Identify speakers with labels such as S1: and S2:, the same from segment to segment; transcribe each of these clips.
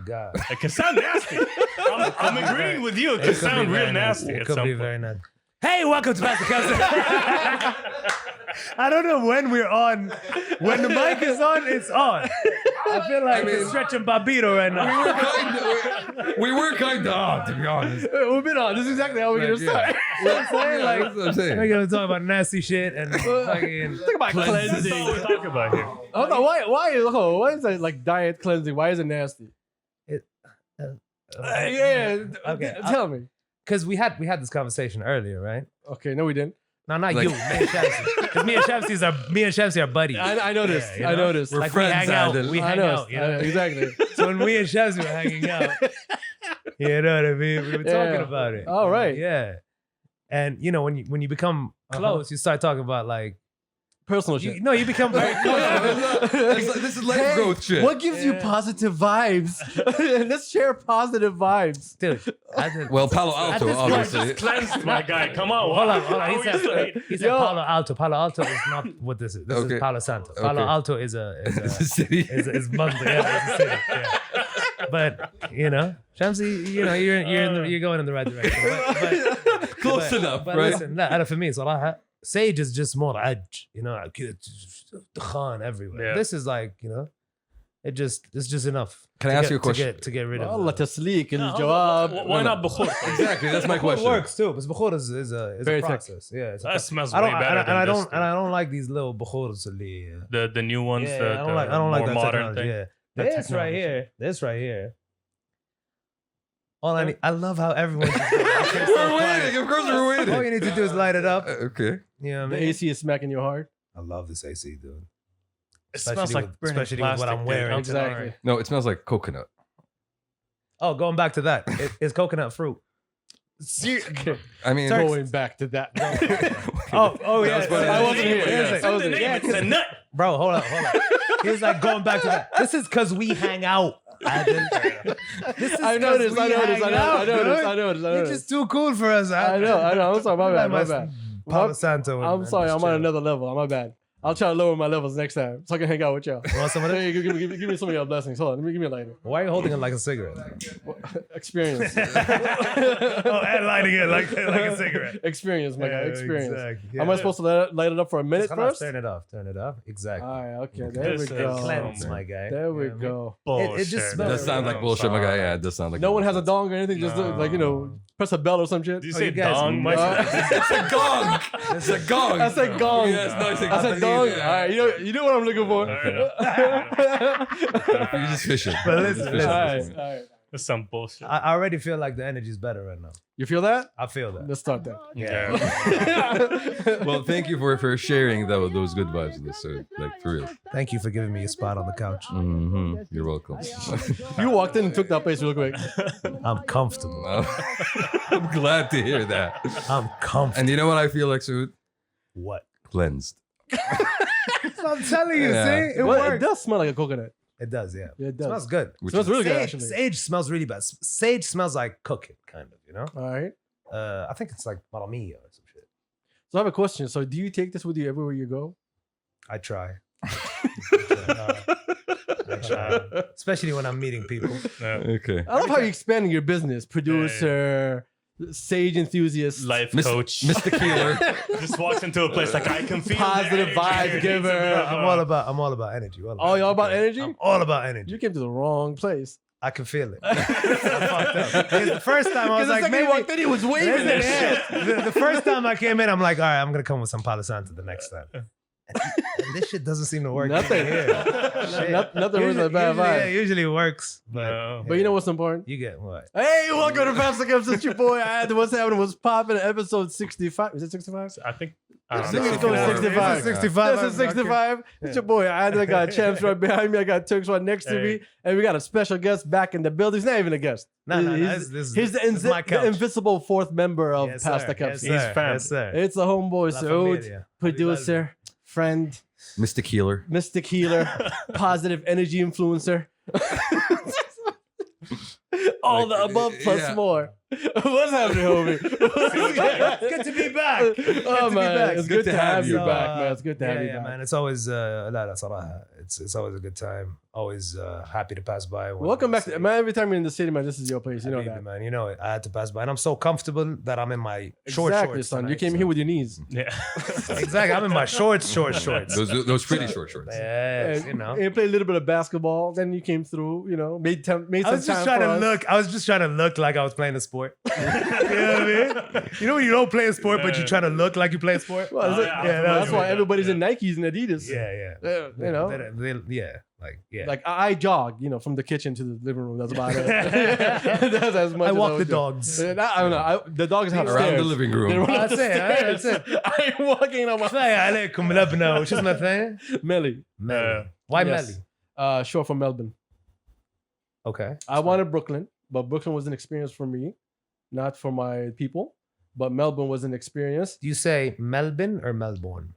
S1: God.
S2: It can sound nasty. I'm agreeing with you. It can sound real nasty.
S1: It
S2: at
S1: could
S2: some
S1: be
S2: point.
S1: very nasty. Hey, welcome to Pastor Kabsa. I don't know when we're on. When the mic is on, it's on. I feel like we're stretching Babito right now.
S3: We were kind of on, to be honest.
S4: We've been on. This is exactly how we're going to start.
S1: You know what I'm saying? Like,
S3: That's what I'm saying.
S1: we're going to talk about nasty shit and fucking...
S4: Think about
S2: This is
S4: cleansing.
S2: what we're talking about here.
S4: Hold on, why is that like diet cleansing? Why is it nasty? Yeah,
S1: Okay.
S4: tell me.
S1: Because we had this conversation earlier, right?
S4: Okay, no, we didn't.
S1: No, not
S3: Like-
S1: you, me and Shamsi. Because me and Shamsi are buddies.
S4: I noticed.
S1: Yeah, you
S4: I
S1: know?
S4: noticed.
S3: We're
S1: Like
S3: friends,
S1: we hang out.
S3: Adel.
S1: We
S4: I
S1: hang
S4: know,
S1: out. You know?
S4: exactly.
S1: So when me and Shamsi were hanging out, you know what I mean? We were talking about it.
S4: All right.
S1: Yeah. And you know, when you become close, you start talking about like
S4: Personal shit.
S1: you become very close.
S3: This is life growth shit.
S4: What gives you positive vibes? Let's share positive vibes.
S1: Dude, I did,
S3: Well, Palo Alto,
S1: this point,
S3: obviously.
S2: Cleansed, my guy. Come on.
S1: hold on.
S2: How
S1: He
S2: are
S1: said,
S2: you still-
S1: he said
S4: Yo.
S1: Palo Alto. Palo Alto is not what this is. This
S3: Okay.
S1: is Palo Santo. Palo
S3: Okay.
S1: Alto is a
S3: It's a city.
S1: is Muslim. Yeah, it's a city. Yeah. But you know, Shamsi, you know, you're going in the right direction. But
S3: Close enough,
S1: but
S3: right?
S1: listen, لا, أنا for me صراحة Sage is just more edge, you know, كده دخان everywhere.
S2: Yeah.
S1: This is like, you know, it's just enough.
S3: Can I ask you a question?
S1: To get rid of
S4: Allah
S1: it.
S4: tasleek
S2: No,
S4: الجواب.
S2: Why not Bukhur?
S3: Exactly, that's my
S1: Bukhur
S3: question.
S1: works too, but Bukhur is a
S4: Very thick.
S1: process. Yeah, it's a
S2: That smells
S1: I
S2: way
S1: don't,
S2: better
S1: and
S2: than
S1: I
S2: this.
S1: don't, and I don't like these little Bukhurs.
S2: The new ones.
S1: Yeah,
S2: the,
S1: I don't like
S2: more
S1: that
S2: modern
S1: technology.
S2: thing.
S1: Yeah,
S2: The
S1: this right
S2: technology.
S1: here, this right here. All I need, I love how everyone.
S3: We're waiting. Of course, we're
S1: All
S3: waiting.
S1: you need to do is light it up.
S3: Okay.
S1: You know what I
S4: The
S1: mean?
S4: AC is smacking you hard.
S1: I love this AC, dude.
S2: It smells like burning
S1: especially with what
S2: plastic,
S1: I'm
S2: dude.
S1: wearing.
S4: Exactly.
S3: No, it smells like coconut.
S1: Oh, going back to that, it's coconut fruit.
S4: Okay.
S3: I mean,
S4: Going back to that.
S1: Oh yeah,
S3: That's what it
S4: I
S3: is.
S4: wasn't here.
S1: Yes,
S4: I wasn't here.
S2: It's a nut.
S1: bro. Hold on. He's like going back to that. This is because we hang out. This is
S4: I noticed.
S1: 'cause we hang out, dude.
S4: I noticed.
S1: You're just too cool for us.
S4: I know. I'm sorry. My bad. My bad.
S1: Palo Santo.
S4: I'm sorry. I'm on another level. My bad. I'll try to lower my levels next time so I can hang out with y'all.
S1: You want some of this?
S4: Hey, give me some of your blessings. Hold on. Give me a lighter.
S1: Why are you holding it like a cigarette?
S4: Experience.
S1: And lighting it like a cigarette.
S4: Experience, my guy. Experience.
S1: Exactly.
S4: Am I supposed to light it up for a minute first?
S1: Turn it off. Turn it off. Exactly.
S4: All right. Okay. There we
S2: This is
S4: go.
S1: Cleanse, my guy.
S4: There we
S1: You know what I mean?
S4: go.
S2: Bullshit.
S1: It just
S3: that
S1: smells-
S3: sounds like bullshit, my guy. Yeah, it does sound like
S4: No one has a dong or anything. Just
S2: No.
S4: like press a bell or some shit.
S2: Did you
S1: Oh,
S2: say
S1: you guys-
S2: dong? My
S3: It's a gong. It's a gong.
S4: I said gong.
S3: Yes, no, it's a
S4: I said dong. All right. You know what I'm looking for.
S3: You're just fishing.
S1: But listen,
S4: All
S1: listen.
S4: right. All right.
S2: That's some bullshit.
S1: I already feel like the energy's better right now.
S4: You feel that?
S1: I feel that.
S4: Let's start that.
S1: Yeah.
S3: Well, thank you for sharing those good vibes with us. So, like, for real.
S1: Thank you for giving me a spot on the couch.
S3: You're welcome.
S4: You walked in and took that place real quick.
S1: I'm comfortable.
S3: I'm glad to hear that.
S1: I'm comfortable.
S3: And you know what I feel like, Saud?
S1: What?
S3: Cleansed.
S1: I'm telling you,
S3: Yeah.
S1: see? It
S4: Well, it
S1: works.
S4: does smell like a coconut.
S1: It does, yeah.
S4: Yeah, it does.
S1: Smells good.
S3: Which
S4: Smells
S3: is-
S4: really good,
S1: Sage,
S4: actually.
S1: sage smells really bad. Sage smells like cooking, kind of, you know?
S4: All right.
S1: I think it's like maramia or some shit.
S4: So I have a question. So do you take this with you everywhere you go?
S1: I try. I try. Especially when I'm meeting people.
S3: Okay.
S4: I love how you're expanding your business. Producer, sage enthusiast,
S2: Life
S3: Miss-
S2: coach.
S3: Mr. Keeler.
S2: Just walks into a place like I can feel
S4: Positive
S2: the energy
S4: vibe
S2: here.
S4: giver.
S1: I'm all about energy.
S4: Oh, y'all about energy?
S1: I'm all about energy.
S4: You came to the wrong place.
S1: I can feel it. I fucked up. Because the first time I was like,
S4: second
S1: maybe
S4: you walked in, he was waving
S1: Listen,
S4: that
S1: yeah.
S4: shit.
S1: The first time I came in, I'm like, all right, I'm gonna come with some Palo Santo the next time. And this shit doesn't seem to work.
S4: Nothing.
S1: Shit.
S4: Nothing was a bad
S1: Yeah,
S4: vibe.
S1: usually it works, but
S2: No.
S4: But you know what's important?
S1: you get what?
S4: Hey, welcome to Pastor Kabsa. It's your boy. What's happening? What's popping? Episode 65. Is it 65?
S2: I think.
S4: Let's
S2: I don't
S4: go
S2: know.
S4: 65.
S1: This is 65.
S4: This is 65. It's your boy. I got Champs right behind me. I got Turks right next to me. And we got a special guest back in the building. He's not even a guest.
S1: No,
S4: He's
S1: this
S4: the,
S1: is my couch.
S4: invisible fourth member of
S1: Yes,
S4: Pastor
S1: sir.
S4: Kabsa.
S1: Yes,
S2: He's
S1: sir.
S2: fam.
S1: Yes, sir.
S4: It's a homeboy,
S1: La
S4: Saud,
S1: familia.
S4: producer, friend,
S3: Mr. Keeler.
S4: Mr. Healer, positive energy influencer. All the
S3: Like,
S4: above plus
S3: yeah.
S4: more. What's happening, homie?
S1: It's good to be back.
S4: Oh
S1: Good to be
S4: man,
S1: back.
S4: it's good to have you
S1: So,
S4: back, man. It's good to have you
S5: yeah,
S4: back.
S5: man. It's always لا صراحة. It's always a good time. Always happy to pass by. when
S4: Welcome
S5: I'm
S4: back,
S5: in the
S4: man. Every time you're in the city, man, this is your place. You know
S5: city.
S4: that.
S5: Man. You know it. I had to pass by, and I'm so comfortable that I'm in my short
S4: Exactly,
S5: shorts.
S4: son. You
S5: tonight,
S4: came
S5: so-
S4: here with your knees.
S2: Yeah.
S5: Exactly. I'm in my shorts.
S3: Those pretty short shorts.
S5: Yes, you know.
S4: And you played a little bit of basketball. Then you came through. You know, made
S5: I
S4: some
S5: was just
S4: time
S5: trying
S4: for
S5: to
S4: us.
S5: look. I was just trying to look like I was playing a sport. You know what I mean? You know when you don't play a sport, but you're trying to look like you play a sport.
S4: Well, is
S2: Oh,
S4: it-
S2: yeah,
S5: yeah,
S4: that's why
S2: yeah.
S4: everybody's in Nikes and Adidas.
S5: Yeah.
S4: You know,
S5: Like
S4: like I jog, you know, from the kitchen to the living room. That's about it. That's as much.
S5: I
S4: as
S5: walk
S4: would
S5: the
S4: do.
S5: dogs.
S4: I don't know. The dogs have
S3: Around
S4: stairs.
S3: the living
S4: They
S3: room.
S4: run up
S5: That's
S4: the
S5: it,
S4: stairs.
S5: that's
S4: I ain't walking on my
S5: عليكم لبنة وش اسمه الثاني؟
S4: Melly.
S5: Why
S4: Yes.
S5: Melly?
S4: Short from Melbourne.
S5: Okay.
S4: I wanted Brooklyn, but Brooklyn was an experience for me, not for my people. But Melbourne was an experience.
S5: Do you say Melbourne or Melbourne?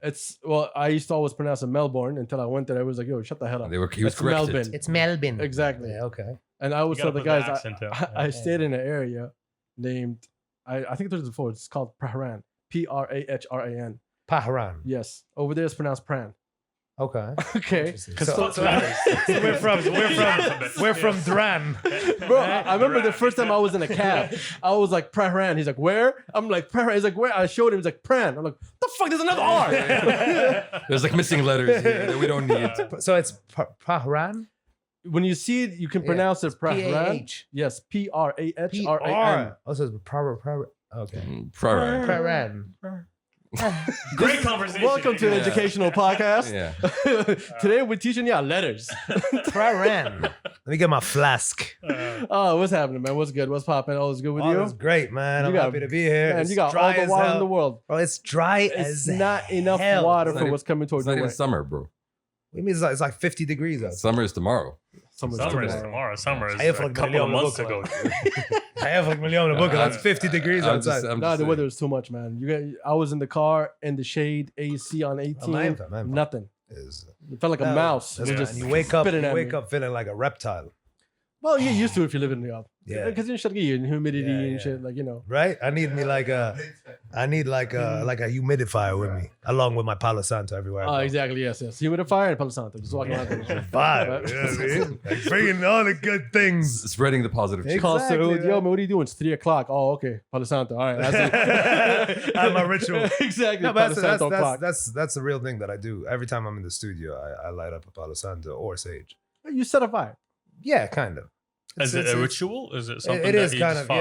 S4: I used to always pronounce it Melbourne until I went there. I was like, yo, shut the hell up.
S3: He was
S4: It's
S3: corrected.
S4: Melbourne.
S5: It's Melbourne.
S4: Exactly.
S5: Yeah, okay.
S4: And I always
S2: You
S4: tell
S2: gotta
S4: the
S2: put the
S4: guys,
S2: accent out.
S4: I stayed in an area named, I think there's before, it's called Prahran. Prahran.
S5: Pahran.
S4: Yes. Over there it's pronounced Pran.
S5: Okay.
S4: Okay.
S5: So we're from Dran.
S4: Bro, I remember the first time I was in a cab, I was like, Prahran. He's like, where? I'm like, Prahran. He's like, where? I showed him. He's like, Pran. I'm like, the fuck? There's another R.
S3: There's like missing letters here that we don't need.
S5: So it's Pahran?
S4: When you see it, you can
S5: Yeah.
S4: pronounce it Prahran.
S5: P-A-H.
S4: Yes, Prahran.
S5: P-R. Oh, so it's Okay.
S3: Prior.
S5: Pahran.
S2: Great conversation.
S4: Welcome to an
S3: Yeah.
S4: educational podcast.
S3: Yeah.
S4: Today we're teaching you letters.
S5: Pahran. Let me get my flask.
S4: Oh, what's happening, man? What's good? What's popping? All is good with
S5: Oh,
S4: you?
S5: that's great, man.
S4: You
S5: I'm
S4: got-
S5: happy to be here.
S4: Man,
S5: It's
S4: you got all
S5: dry
S4: the
S5: as
S4: water
S5: hell.
S4: in the world.
S5: Bro, it's dry
S4: It's
S5: as
S4: not enough
S5: hell.
S4: water
S3: It's
S4: for
S3: not
S4: what's coming towards
S3: It's not
S4: your
S3: even
S4: way.
S3: summer, bro.
S5: It means it's like 50 degrees outside.
S3: Summer is tomorrow.
S4: Summer's
S2: Summer is
S4: tomorrow.
S2: tomorrow. Summer is
S5: I have
S2: a
S5: like
S2: couple of
S5: million
S2: months
S5: look
S2: ago.
S5: I have like million book. That's 50 degrees
S3: I'm
S5: outside.
S3: just
S4: Nah, the
S3: saying.
S4: weather is too much, man. I was in the car in the shade, AC on 18,
S5: man.
S4: nothing.
S5: Is-
S4: It felt like a
S5: No,
S4: mouse. It
S5: that's
S4: was
S5: right.
S4: just
S5: And you wake up
S4: spitting at me.
S5: feeling like a reptile.
S4: Well, you get used to it if you live in New York.
S5: Yeah.
S4: Because you should get in humidity
S5: Yeah,
S4: and
S5: yeah.
S4: shit, like, you know.
S5: Right? I need like a humidifier with me, along with my Palo Santo everywhere.
S4: Oh, exactly. Yes. Humidifier and Palo Santo. Just walking around.
S5: Vibe. You know what I mean? Like bringing all the good things.
S3: Spreading the positive cheer.
S4: Call
S5: Exactly,
S4: Saud, yo,
S5: man.
S4: man, what are you doing? It's 3 o'clock. Oh, okay. Palo Santo. All right. That's it.
S5: I have my ritual.
S4: Exactly.
S5: No,
S4: Palo
S5: but
S4: Santo clock.
S5: that's the real thing that I do. Every time I'm in the studio, I light up a Palo Santo or sage.
S4: You set a fire.
S5: Yeah, kind of.
S2: Is it
S5: It's-
S2: a
S5: it's-
S2: ritual? Is it something
S5: It
S2: that
S5: is
S2: you
S5: kind
S2: just
S5: of
S2: follow?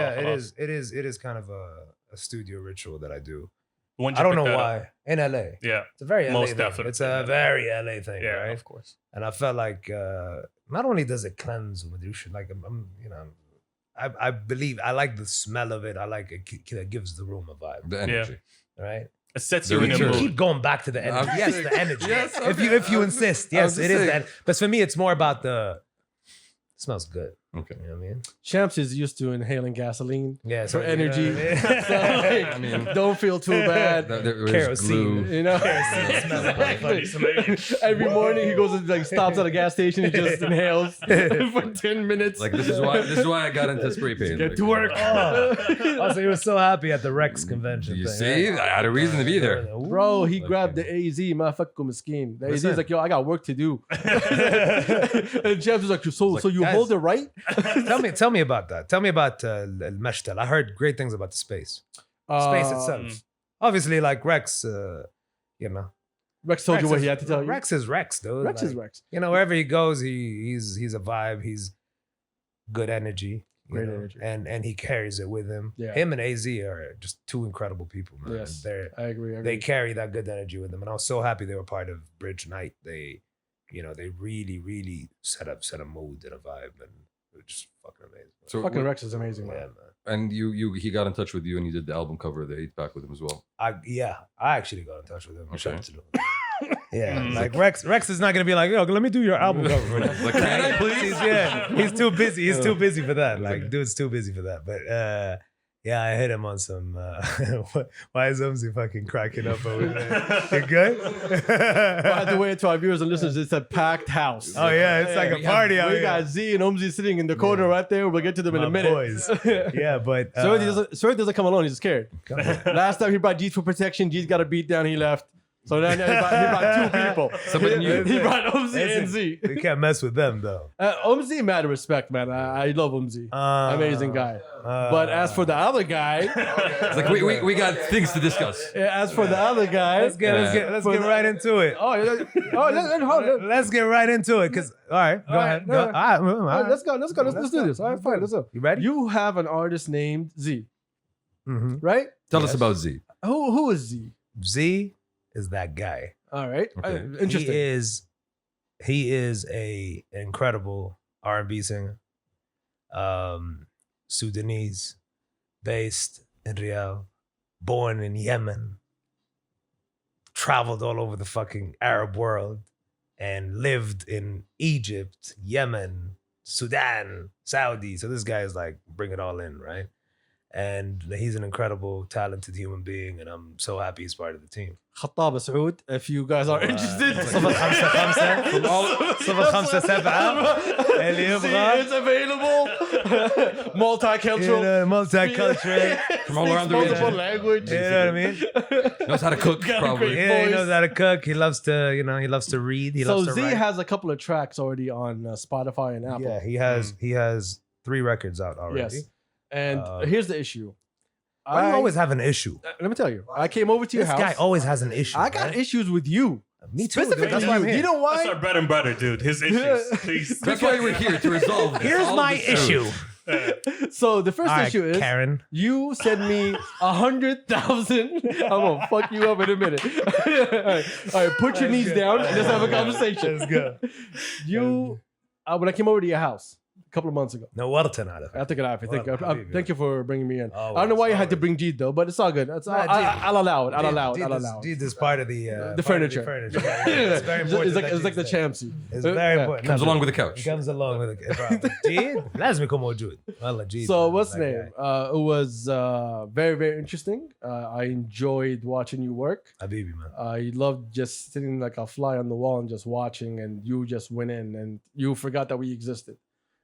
S5: it is kind of a studio ritual that I do.
S2: When did
S5: I
S2: you
S5: don't know
S2: pick that
S5: why.
S2: up?
S5: In LA.
S2: Yeah,
S5: It's a very LA
S2: Most
S5: thing.
S2: definitely.
S5: It's a very LA thing,
S2: yeah,
S5: right?
S2: of course.
S5: And I felt like not only does it cleanse Madusha, like I believe I like the smell of it. I like it gives the room a vibe,
S3: The energy.
S5: right?
S2: It sets
S3: The
S2: you in a
S3: ritual.
S5: You
S2: mood.
S5: keep going back to the energy.
S3: I'm
S5: Yes,
S3: saying-
S5: the energy.
S3: Yes,
S5: if you
S3: okay.
S5: if you
S3: I'm
S5: insist,
S3: just
S5: yes, it is
S3: saying.
S5: that. But for me, it's more about the. It smells good.
S3: Okay.
S5: You know what I mean?
S4: Champs is used to inhaling gasoline
S5: Yeah.
S4: for
S5: you know
S4: energy.
S5: what I mean?
S4: So, like,
S3: I mean-
S4: don't feel too bad.
S3: There was
S5: Kerosene.
S3: glue.
S4: You know,
S2: Exactly.
S4: every morning he goes and like stops at a gas station and just inhales for 10 minutes.
S3: Like this is why I got into spray paint.
S4: Get
S3: Like,
S4: to work.
S5: Also, he was so happy at the Rex convention.
S3: You
S5: thing,
S3: see,
S5: right?
S3: I had a reason to be there.
S4: Bro, he
S3: Like,
S4: grabbed the AZ, motherfucker miskin. The AZ is
S5: Listen.
S4: like, yo, I got work to do. And Jeff is like, so you
S5: guys-
S4: hold it right?
S5: Tell me about that. Tell me about Meshtel. I heard great things about the space. Space itself. Obviously, like Rex,
S4: Rex told you what he had to tell you.
S5: Rex is Rex, dude.
S4: Rex is
S5: Like,
S4: Rex.
S5: You know, wherever he goes, he's a vibe. He's good energy. you
S4: Great
S5: know,
S4: energy.
S5: and he carries it with him.
S4: Yeah.
S5: Him and AZ are just two incredible people, man.
S4: Yes,
S5: They're
S4: I agree.
S5: they carry that good energy with them, and I was so happy they were part of Brij Night. They really set a mood and a vibe, and it was just fucking amazing.
S3: So
S4: Fucking Rex is amazing,
S5: Yeah,
S4: man.
S5: man.
S3: and he got in touch with you and you did the album cover of the 8-pack with him as well.
S5: I actually got in touch with him.
S3: Okay.
S5: Shout out to them. Yeah, like Rex is not gonna be like, yo, let me do your album cover.
S3: Like, can I please?
S5: He's too busy. He's too busy for that. Like, dude's too busy for that. But Yeah, I hit him on some. Why is Umzi fucking cracking up over there? You good?
S4: By the way, to our viewers and listeners, it's a packed house.
S5: Oh yeah, it's like a party out
S4: We
S5: here.
S4: got Z and Umzi sitting in the corner right there. We'll get to them in
S5: My
S4: a minute.
S5: boys. Yeah, but
S4: Saud doesn't come alone. He's scared. Last time he brought Jeed for protection. Jeed got a beat down. He left. So then he brought 2 people.
S3: Somebody new.
S4: He brought Umzi and Z.
S5: we can't mess with them though.
S4: Umzi, mad respect, man. I love Umzi. Amazing guy. But as for the other guy,
S3: It's like we got things to discuss.
S4: as for the other guy,
S5: let's get right into it. Let's get right into it. Cause all right, go ahead.
S4: no,
S5: All right.
S4: let's go. Let's do this. All right, fine. Let's go.
S5: You ready?
S4: You have an artist named Z,
S5: Mm-hmm.
S4: right?
S3: Tell us about Z.
S4: Who is Z?
S5: Z is that guy.
S4: All right,
S3: Okay.
S4: interesting.
S5: He is a incredible R&B singer. Sudanese, based in Riyadh, born in Yemen, traveled all over the fucking Arab world, and lived in Egypt, Yemen, Sudan, Saudi. So this guy is like, bring it all in, right? And he's an incredible, talented human being, and I'm so happy he's part of the team.
S4: Khattab Saud, if you guys are interested.
S5: 055 057 اللي يبغى
S4: It's available. Multicultural.
S5: multicultural.
S3: From all around the
S4: Multiple
S3: region.
S4: language.
S5: You know what I mean?
S3: Knows how to cook,
S4: Got a
S3: probably.
S4: great
S5: Yeah, he
S4: voice.
S5: knows how to cook. He loves to, he loves to read. He
S4: So
S5: loves to
S4: Z
S5: write.
S4: has a couple of tracks already on Spotify and Apple.
S5: Yeah, he has 3 records out already.
S4: Yes. And here's the issue.
S5: Why do you always have an issue?
S4: Let me tell you. I came over to your
S5: This
S4: house.
S5: guy always has an issue.
S4: I got
S5: man.
S4: issues with you.
S5: Me too.
S4: Specifically
S5: Dude. That's why I'm
S4: you.
S5: here.
S4: You know
S2: That's our
S4: why?
S2: bread and butter, dude. His issues. Please.
S3: That's why we're here to resolve this.
S5: Here's
S3: All
S5: my
S3: of this
S5: issue.
S4: So the first
S5: All right,
S4: issue is
S5: Karen.
S4: you send me 100,000. I'm gonna fuck you up in a minute. all right, put your knees
S5: good.
S4: down and let's have a conversation.
S5: Let's go.
S4: You, when I came over to your house a couple of months ago,
S5: No, Wartan out of
S4: I took it off. Thank you for bringing me in.
S5: Always,
S4: I don't know why you had to
S5: always.
S4: bring Jeed though, but it's all good. It's,
S5: Nah,
S4: I'll allow it. I'll allow it. I'll allow it.
S5: Jeed is part of the
S4: The furniture.
S5: furniture. It's very important.
S4: It's like the champsy.
S5: It's very
S4: Yeah.
S5: important.
S3: Comes
S5: No,
S3: along with the
S5: It
S3: couch.
S5: comes along with it. Jeed, لازم يكون موجود. والله Jeed.
S4: So
S5: man,
S4: what's
S5: that
S4: the name?
S5: guy.
S4: It was very, very interesting. I enjoyed watching you work.
S5: Habibi, man.
S4: I loved just sitting like a fly on the wall and just watching, and you just went in and you forgot that we existed.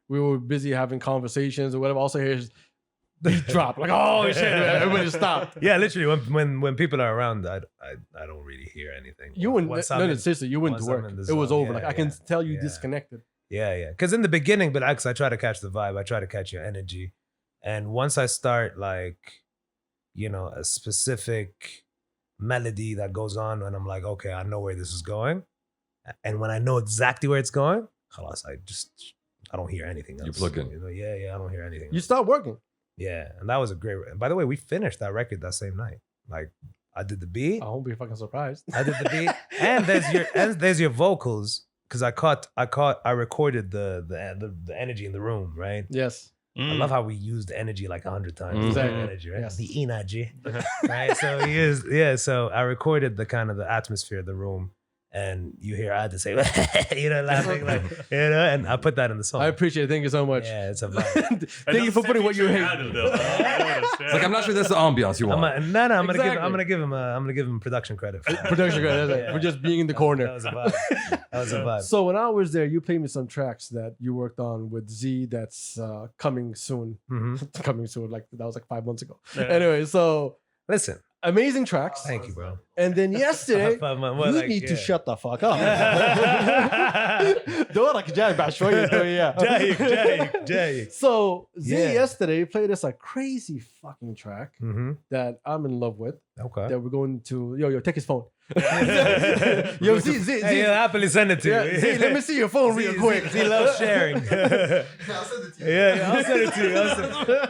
S4: We were busy having conversations or whatever. Also, here's beat drop. Like, oh shit, everybody stopped.
S5: Yeah, literally, when people are around, I don't really hear anything.
S4: You wouldn't,
S5: Once
S4: no,
S5: I'm
S4: no,
S5: in-
S4: seriously, you wouldn't
S5: once
S4: work.
S5: I'm in the
S4: It was
S5: zone,
S4: over.
S5: yeah,
S4: Like, I can
S5: yeah,
S4: tell you
S5: yeah.
S4: disconnected.
S5: Yeah. Because in the beginning, but I try to catch the vibe. I try to catch your energy, and once I start like, a specific melody that goes on, and I'm like, okay, I know where this is going, and when I know exactly where it's going, خلاص, I don't hear anything else.
S3: You plug in.
S5: Yeah, I don't hear anything.
S4: You
S5: else.
S4: start working.
S5: Yeah, and that was a great. And by the way, we finished that record that same night. Like, I did the beat.
S4: I won't be fucking surprised.
S5: I did the beat, and there's your vocals because I recorded the energy in the room, right?
S4: Yes.
S5: I love how we used the energy like 100 times.
S3: Mm.
S4: Exactly.
S5: Energy, right?
S4: Yes.
S5: The energy, right? So I recorded the kind of the atmosphere of the room, and you hear I had to say, laughing, like, and I put that in the song.
S4: I appreciate it. Thank you so much.
S5: Yeah, it's a vibe.
S4: Thank you for putting what you hate.
S3: It's like, I'm not sure that's the ambiance you want.
S5: I'm gonna
S4: Exactly.
S5: give him production credit for that.
S4: Production credit, that's it,
S5: Yeah.
S4: for just being in the corner.
S5: That was a vibe. That was a vibe.
S4: So when I was there, you played me some tracks that you worked on with Z that's coming soon.
S5: Mhm.
S4: Coming soon, like that was like 5 months ago. Anyway, so
S5: Listen,
S4: amazing tracks.
S5: thank you, bro.
S4: And then yesterday, you need to shut the fuck up. دورك جاي بعد شوية.
S5: Jake.
S4: So Z
S5: Yeah.
S4: yesterday played us a crazy fucking track
S5: Mm-hmm.
S4: that I'm in love with.
S5: Okay.
S4: That we're going to take his phone. Yo, Z,
S5: Hey, he'll happily send it to
S4: yeah,
S5: you.
S4: Z, let me see your phone real quick.
S5: He loves sharing. Yeah, I'll send it to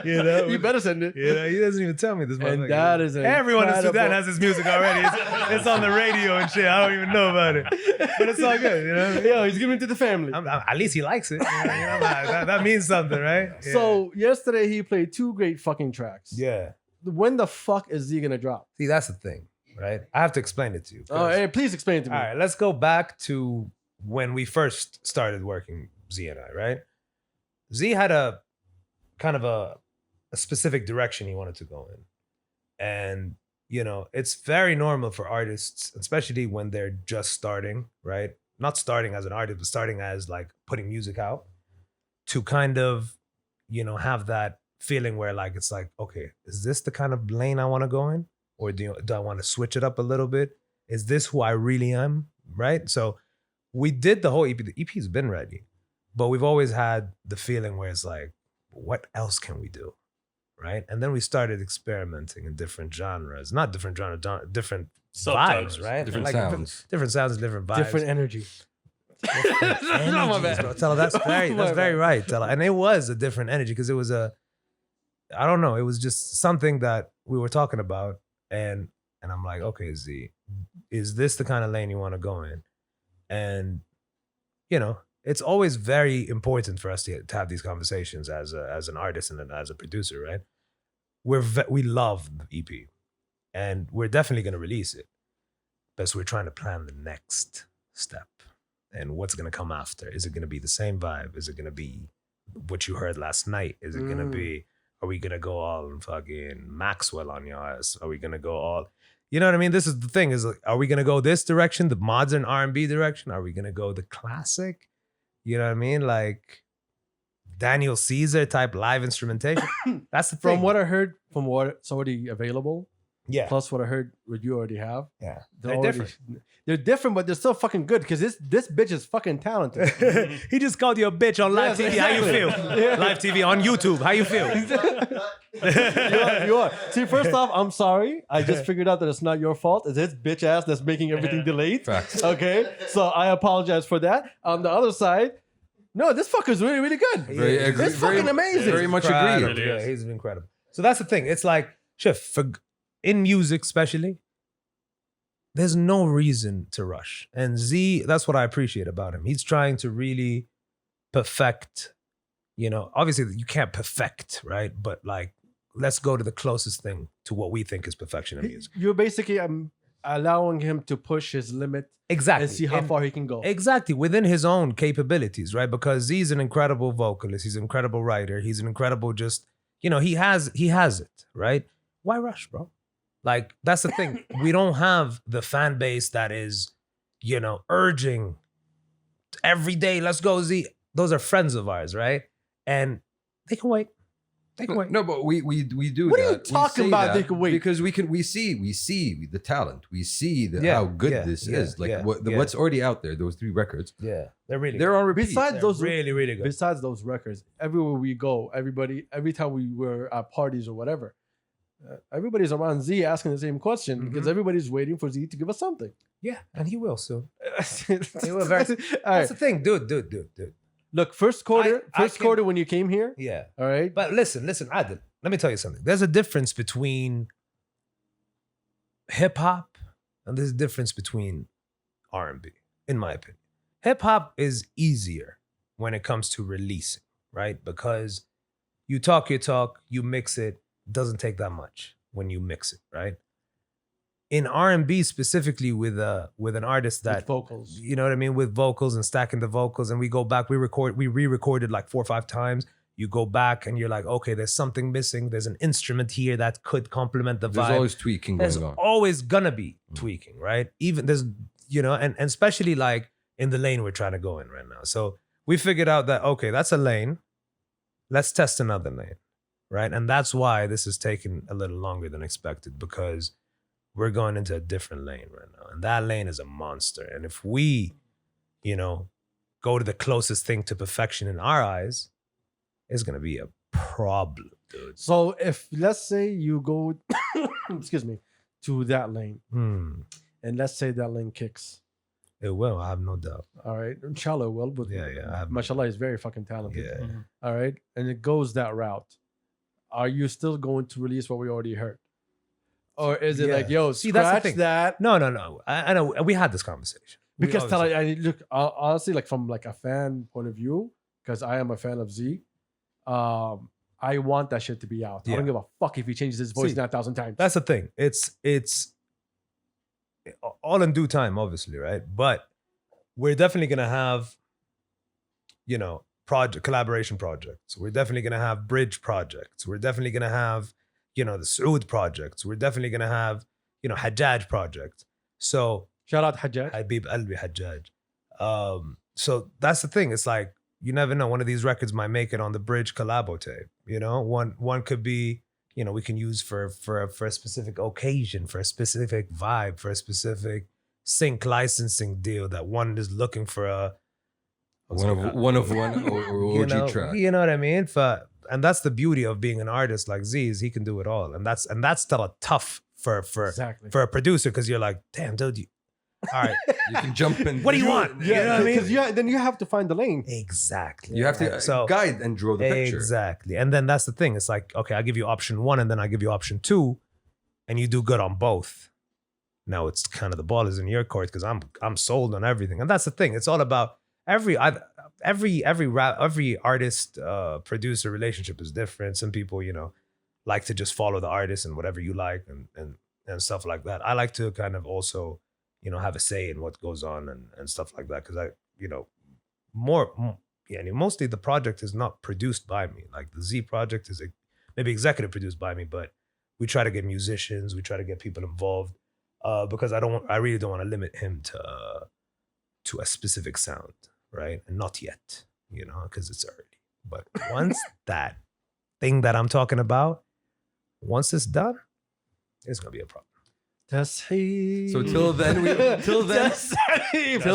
S5: you.
S4: You better send it.
S5: He doesn't even tell me this.
S4: And
S5: motherfucker.
S4: that is
S5: Everyone in Sudan
S4: incredible.
S5: has his music already. It's on the radio and shit. I don't even know about it, but it's all good. You know. What I mean?
S4: Yo, he's giving it to the family.
S5: At least he likes it. That means something, right? Yeah.
S4: So yesterday he played 2 great fucking tracks.
S5: yeah.
S4: When the fuck is Z gonna drop?
S5: See, that's the thing, right? I have to explain it to you. 'cause-
S4: Oh, hey, please explain it to me.
S5: All right, let's go back to when we first started working, Z and I, right? Z had a kind of a a specific direction he wanted to go in. And, you know, it's very normal for artists, especially when they're just starting, right? Not starting as an artist, but starting as like putting music out, to kind of, you know, have that feeling where like, it's like, okay, is this the kind of lane I want to go in? Or do I want to switch it up a little bit? Is this who I really am? Right? So we did the whole EP. The EP's been ready, but we've always had the feeling where it's like, what else can we do? Right? And then we started experimenting in different genres, not different genres, different vibes, right?
S3: Different
S5: Like
S3: sounds.
S5: different sounds and different vibes.
S4: Different energy.
S5: Energies, bro. Tella, that's very right, Tella. And it was a different energy because it was I don't know, it was just something that we were talking about, and I'm like, okay, Z, is this the kind of lane you want to go in? And you know, it's always very important for us to have these conversations as an artist and as a producer, right? We love the EP, and we're definitely going to release it, but we're trying to plan the next step and what's going to come after. Is it going to be the same vibe? Is it going to be what you heard last night? Is it going to be? Are we going to go all fucking Maxwell on your ass? Are we going to go all? You know what I mean? This is the thing, is like, are we going to go this direction, the modern R&B direction? Are we going to go the classic? You know what I mean? Like Daniel Caesar type live instrumentation. That's the thing.
S4: From what I heard, from what's already available,
S5: Yeah.
S4: plus what I heard what you already have.
S5: Yeah.
S4: They're
S5: They're
S4: already-
S5: different.
S4: They're different, but they're still fucking good because this bitch is fucking talented.
S1: He just called you a bitch on live
S4: Yes,
S1: TV. How you feel?
S4: exactly.
S1: Live TV on YouTube. How you feel?
S4: You are. See, first off, I'm sorry. I just figured out that it's not your fault. It's his bitch ass that's making everything delayed.
S3: Facts.
S4: Okay, so I apologize for that. On the other side, no, this fucker's really, really good. It's fucking amazing.
S3: Very much
S5: Incredible.
S3: agreed.
S2: Really
S5: Yeah,
S2: is.
S5: he's incredible. So that's the thing. It's like, Chef, in music especially, there's no reason to rush. And Z, that's what I appreciate about him. He's trying to really perfect, you know, obviously you can't perfect, right? But like, let's go to the closest thing to what we think is perfection in music.
S4: You're basically allowing him to push his limit
S5: Exactly.
S4: and see how far he can go.
S5: Exactly, within his own capabilities, right? Because he's an incredible vocalist, he's an incredible writer, he's an incredible just, you know, he has it, right? Why rush, bro? Like, that's the thing. We don't have the fan base that is, you know, urging every day, let's go Z. Those are friends of ours, right? And they can wait. They can wait.
S3: No, but we do
S4: What
S3: that.
S4: are you
S3: We
S4: talking
S3: say
S4: about,
S3: that
S4: they can wait?
S3: because we see the talent. We see
S5: Yeah,
S3: how good
S5: yeah,
S3: this
S5: yeah,
S3: is. Like
S5: yeah,
S3: what's already out there. Those 3 records.
S5: Yeah, they're really
S3: They're
S5: good.
S3: on repeat.
S4: Besides
S5: They're
S4: those,
S5: really, really good.
S4: besides those records, everywhere we go, every time we were at parties or whatever, everybody's around Z asking the same question because everybody's waiting for Z to give us something.
S5: Yeah, and he will soon.
S4: He
S5: will very- That's the thing, dude.
S4: Look, first quarter,
S5: I
S4: first quarter when you came here,
S5: Yeah.
S4: all right.
S5: But listen, Adil, let me tell you something. There's a difference between hip hop and there's a difference between R&B, in my opinion. Hip hop is easier when it comes to releasing, right? Because you talk your talk, you mix it, doesn't take that much when you mix it, right? In R&B specifically with an artist that
S4: With vocals.
S5: you know what I mean, with vocals and stacking the vocals, and we go back, we re-recorded like 4 or 5 times. You go back and you're like, okay, there's something missing. There's an instrument here that could complement the
S3: There's
S5: vibe.
S3: always tweaking
S5: There's
S3: going on.
S5: always gonna be tweaking, right? Even there's, you know, and especially like in the lane we're trying to go in right now. So we figured out that, okay, that's a lane. Let's test another lane, right? And that's why this is taking a little longer than expected, because we're going into a different lane right now. And that lane is a monster. And if we, you know, go to the closest thing to perfection in our eyes, it's going to be a problem, dude.
S4: So if let's say you go, excuse me, to that lane, and let's say that lane kicks,
S5: It will, I have no doubt.
S4: all right, inshallah it will, but
S5: Yeah, I have no
S4: mashallah is very fucking talented.
S5: Yeah.
S4: All right, and it goes that route. Are you still going to release what we already heard, or is it
S5: Yeah.
S4: like, yo,
S5: See, that's the
S4: scratch
S5: thing.
S4: that?
S5: No. I know. We had this conversation. We
S4: Because tell
S5: obviously-
S4: I look honestly, like from like a fan point of view, because I am a fan of Z. I want that shit to be out. I
S5: Yeah.
S4: don't give a fuck if he changes his voice
S5: See,
S4: 9,000 times.
S5: That's the thing. It's all in due time, obviously, right? But we're definitely gonna have, you know, collaboration projects. We're definitely gonna have Brij projects. We're definitely gonna have, the Saud projects. We're definitely gonna have, Hajjaj projects. So
S4: Shout out Hajjaj.
S5: Habib Albi Hajjaj. So that's the thing. It's like you never know. One of these records might make it on the Brij collabo tape. One could be, we can use for a specific occasion, for a specific vibe, for a specific sync licensing deal that one is looking for a
S3: One of one or OG track.
S5: You know what I mean? And that's the beauty of being an artist like Z, is he can do it all. And that's still a tough for
S4: Exactly.
S5: for a producer, because you're like, damn, dude, all right,
S3: You can jump in.
S5: what do you want? You know what I mean?
S4: Because then you have to find the lane.
S5: Exactly.
S3: You have to guide and draw the picture.
S5: Exactly. And then that's the thing. It's like, okay, I'll give you option 1 and then I give you option 2, and you do good on both. Now it's kind of the ball is in your court, because I'm sold on everything. And that's the thing. It's all about every artist producer relationship is different. Some people, like to just follow the artist and whatever you like and stuff like that. I like to kind of also, have a say in what goes on and stuff like that, because mostly the project is not produced by me. Like the Z project is maybe executive produced by me, but we try to get musicians, we try to get people involved, because I really don't want to limit him to a specific sound, right? And not yet, because it's early. But once that thing that I'm talking about, once it's done, it's gonna be a problem.
S4: Tasheed.
S3: So till then,
S2: That's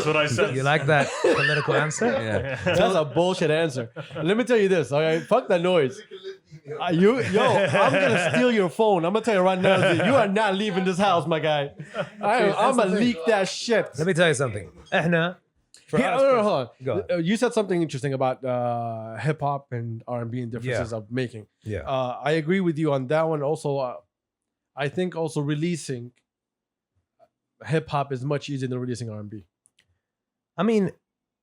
S2: what I said.
S5: You like that political answer?
S3: yeah.
S4: That's a bullshit answer. Let me tell you this. Okay, fuck that noise. I'm gonna steal your phone. I'm gonna tell you right now, you are not leaving this house, my guy. I'm gonna leak that shit.
S5: Let me tell you something. إحنا
S4: Hold
S5: Go
S4: on. You said something interesting about hip hop and R&B and differences of making.
S5: Yeah.
S4: I agree with you on that one. Also, I think also releasing hip hop is much easier than releasing R&B.
S5: I mean,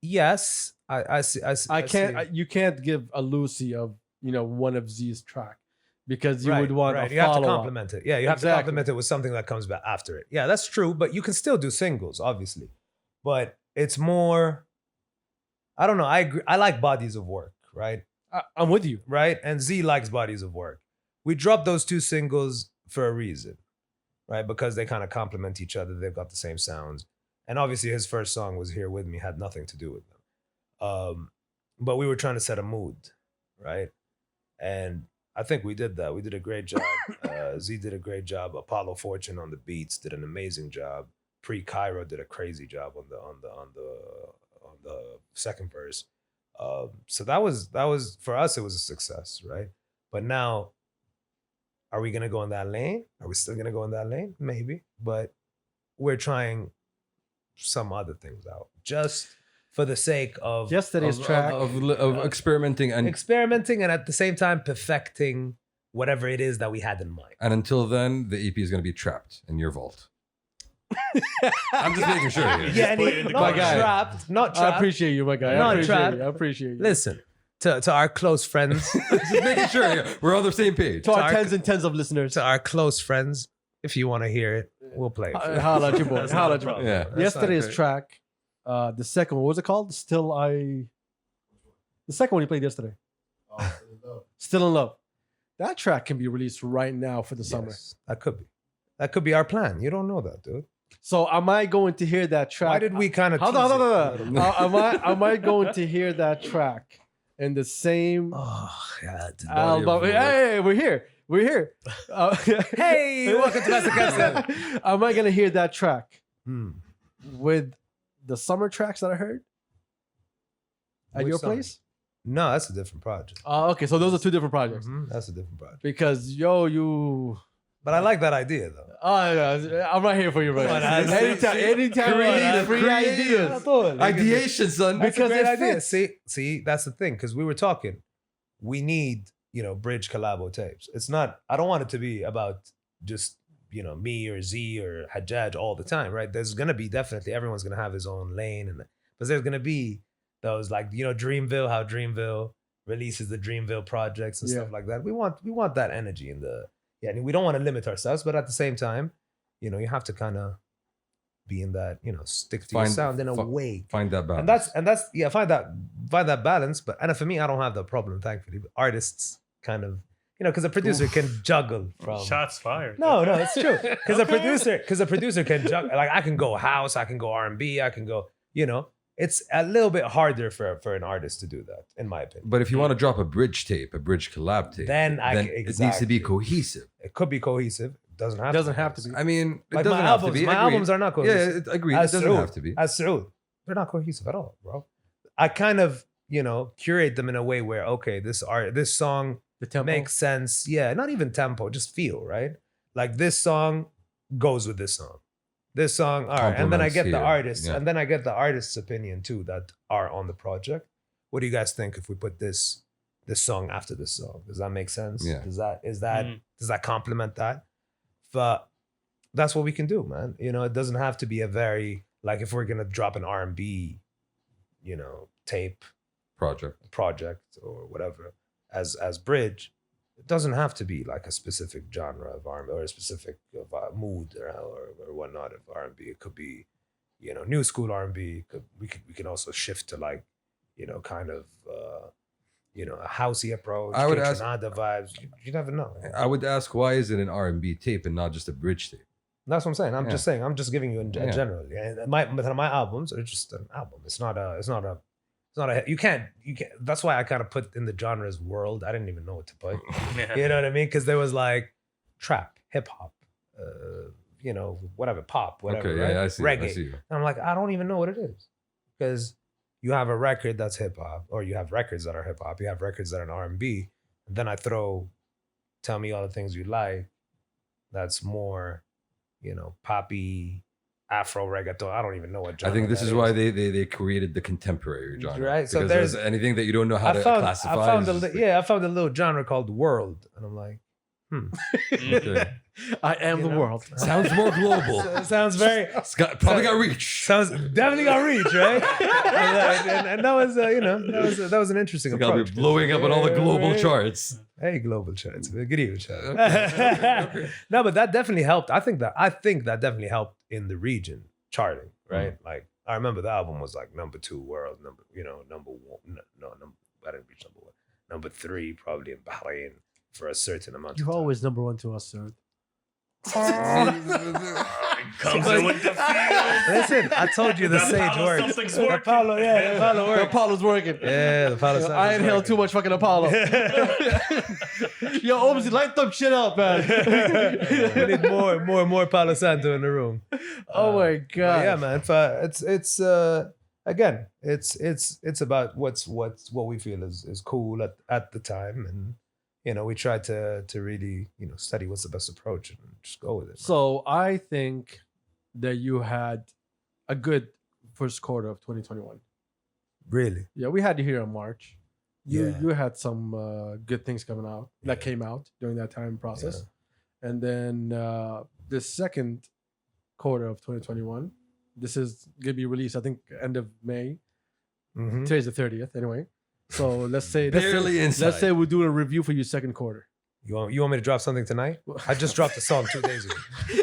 S5: yes, I see.
S4: You can't give a Lucy of one of Z's track, because you would want a
S5: you have to
S4: follow-up.
S5: complement it. Yeah, you have to
S4: Exactly.
S5: complement it with something that comes back after it. Yeah, that's true. But you can still do singles, obviously. But it's more, I don't know. I agree. I like bodies of work, right?
S4: I'm with you.
S5: Right? And Z likes bodies of work. We dropped those 2 singles for a reason, right? Because they kind of complement each other. They've got the same sounds. And obviously his first song was Here With Me, had nothing to do with them. But we were trying to set a mood, right? And I think we did that. We did a great job. Z did a great job. Apollo Fortune on the beats did an amazing job. Cairo did a crazy job on the second verse. So that was for us, it was a success, right? But now, are we gonna go in that lane? Are we still gonna go in that lane? Maybe, but we're trying some other things out just for the sake of
S4: Yesterday's track.
S3: of experimenting and
S5: at the same time perfecting whatever it is that we had in mind.
S3: and until then, the EP is going to be trapped in your vault. I'm just making sure. Here.
S5: Yeah,
S2: put it in the
S5: not
S4: corner.
S5: trapped, not
S4: I
S5: trapped.
S4: appreciate you, my guy.
S5: Not
S4: I
S5: trapped.
S4: appreciate you.
S5: Listen, to our close friends,
S3: Just making sure here. We're on the same page.
S4: To our
S5: our-
S4: tens and tens of listeners.
S5: to our close friends, if you want to hear it, we'll play it. for you.
S4: Holla at you, boy.
S2: That's
S4: Holla
S2: not
S4: at
S2: a
S4: you.
S2: problem.
S3: Yeah.
S4: Yesterday's
S3: Okay.
S4: track, the second one, what was it called? The second one you played yesterday. Still in Love. That track can be released right now for the summer.
S5: Yes, that could be. That could be our plan. You don't know that, dude.
S4: So am I going to hear that track?
S5: Why did we kind of?
S4: Hold on. Am I going to hear that track in the same
S5: Oh God.
S3: Body of
S4: album?
S3: work.
S4: Hey, we're here. We're here.
S5: Hey, welcome to Master Kabsa.
S4: Am I going to hear that track
S5: Hmm.
S4: with the summer tracks that I heard at
S5: Which
S4: your
S5: summer?
S4: place?
S5: No, that's a different project.
S4: Okay, so those are 2 different projects.
S5: That's a different project.
S4: Because you.
S5: But I like that idea though.
S4: Oh, yeah, I'm right here for you, bro.
S5: Come on,
S4: Anytime you need free ideas.
S3: Ideation, son.
S5: That's
S4: Because
S5: a great
S4: it
S5: idea.
S4: fits.
S5: See, that's the thing. Because we were talking, we need, Brij collabo tapes. It's not. I don't want it to be about just me or Z or Hajjaj all the time, right? There's gonna be definitely everyone's gonna have his own lane, but there's gonna be those like Dreamville, how Dreamville releases the Dreamville projects and stuff
S4: Yeah.
S5: like that. We want that energy in the. Yeah, and we don't want to limit ourselves, but at the same time, you have to kind of be in that, stick to your
S3: Find-
S5: sound in a
S3: fi-
S5: way.
S3: Find that balance.
S5: And that's find that find that balance. But and for me, I don't have that problem, thankfully. But artists kind of, because a producer can juggle from
S2: Shots fired.
S5: No, it's true. Because a producer can juggle. Like I can go house, I can go R&B, I can go. It's a little bit harder for an artist to do that, in my opinion.
S3: But if you want to drop a bridge tape, a bridge collab tape,
S5: Then
S3: it needs to be cohesive.
S5: It could be cohesive. It doesn't have.
S4: Doesn't have to be.
S3: I mean, it
S5: Like
S3: doesn't
S5: my
S3: have to
S5: albums,
S3: be.
S5: my
S3: Agreed.
S5: albums are not cohesive.
S3: Yeah, agreed. It doesn't
S5: Saud,
S3: have to be.
S5: As Saud, they're not cohesive at all, bro. I kind of, curate them in a way where, okay, this song
S4: The tempo.
S5: makes sense. Yeah, not even tempo, just feel, right? Like this song goes with this song. This song, all right. And then I
S3: Compliments
S5: get the
S3: here.
S5: artist,
S3: Yeah.
S5: and then I get the artist's opinion too that are on the project. What do you guys think if we put this song after this song? Does that make sense?
S3: Yeah.
S5: Does that complement that? But that's what we can do, man. It doesn't have to be a very, like, if we're gonna drop an R&B, tape project or whatever as Brij, it doesn't have to be like a specific genre of R&B or a specific mood or whatnot of R&B. It could be, new school R&B. We can also shift to like, kind of, a housey approach.
S3: I would
S5: Kid
S3: ask-
S5: Shanada vibes. You never know.
S3: I would ask, why is it an R&B tape and not just a bridge tape?
S5: That's what I'm saying.
S3: Yeah.
S5: Just saying. I'm just giving you in
S3: Yeah.
S5: general. And my albums are just an album. It's not a. You can't. That's why I kind of put in the genres world. I didn't even know what to put. You know what I mean? Because there was like trap, hip hop, whatever, pop, whatever.
S3: Okay,
S5: right?
S3: yeah, I see.
S5: Reggae.
S3: I see.
S5: And I'm like, I don't even know what it is, because you have a record that's hip hop, or you have records that are hip hop. You have records that are R&B. And then I throw, tell me all the things you like. That's more, poppy, Afro reggaeton. I don't even know what genre
S3: I think this
S5: that
S3: is why they created the contemporary genre.
S5: Right, so
S3: Because
S5: there's-
S3: anything that you don't know how to classify.
S5: I found
S3: is just
S5: I found a little genre called world, and I'm like,
S3: okay.
S4: I am the world.
S3: Sounds more global.
S5: it sounds very
S3: Probably got reach.
S5: sounds definitely got reach, right? and that was that was an interesting
S3: It's gotta
S5: approach.
S3: be blowing up on all the global charts.
S5: Hey, global charts. Good evening, chat. No, but that definitely helped. I think that definitely helped in the region charting, right? Like I remember the album was like number 2 world, number 1. I didn't reach number 1. Number 3 probably in Bahrain for a certain amount of
S4: You're
S5: time.
S4: always number 1 to us, sir.
S2: Comes in with the feel.
S5: Listen, I told you the sage
S2: Apollo
S5: works.
S2: something's
S5: The
S2: working.
S5: Apollo, the Apollo
S4: The
S5: works.
S4: Apollo's working.
S5: Yeah, the Apollo.
S4: I inhaled too much fucking Apollo. Yo, Obviously, light them shit up, man.
S5: We need more Palo Santo in the room.
S4: Oh my
S5: But
S4: god.
S5: yeah, man. It's again, it's about what we feel is cool at the time, and we try to really study what's the best approach and just go with it.
S4: So I think that you had a good first quarter of 2021.
S5: Really,
S4: Yeah, we had you here in March.
S5: Yeah.
S4: You had some good things coming out that came out during that time process. And then the second quarter of 2021, this is gonna be released, I think, end of May.
S5: Mhm.
S4: Today's the 30th, anyway. So let's say
S3: Barely inside.
S4: let's say we're doing a review for you second quarter.
S5: You want me to drop something tonight? I just dropped a song 2 days ago.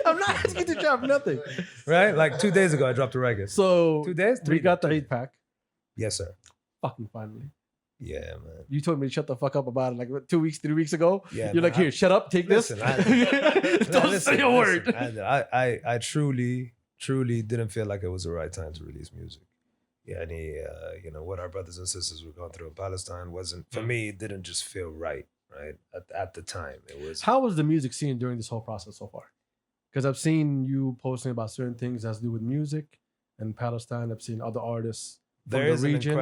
S4: I'm not asking you to drop nothing.
S5: Right? Like 2 days ago, I dropped a record.
S4: So
S5: 2 days?
S4: we got the 8-pack.
S5: Yes, sir.
S4: Fucking finally.
S5: Yeah, man.
S4: You told me to shut the fuck up about it like 2 weeks, 3 weeks ago.
S5: Yeah,
S4: You're
S5: man,
S4: like, here, shut up, take
S5: Listen,
S4: this. Don't say a word.
S5: I truly didn't feel like it was the right time to release music. Yeah, what our brothers and sisters were going through in Palestine wasn't, for me, it didn't just feel right at the time. It was.
S4: How was the music scene during this whole process so far? Because I've seen you posting about certain things that has to do with music and Palestine. I've seen other artists from
S5: There
S4: the
S5: is
S4: region.
S5: an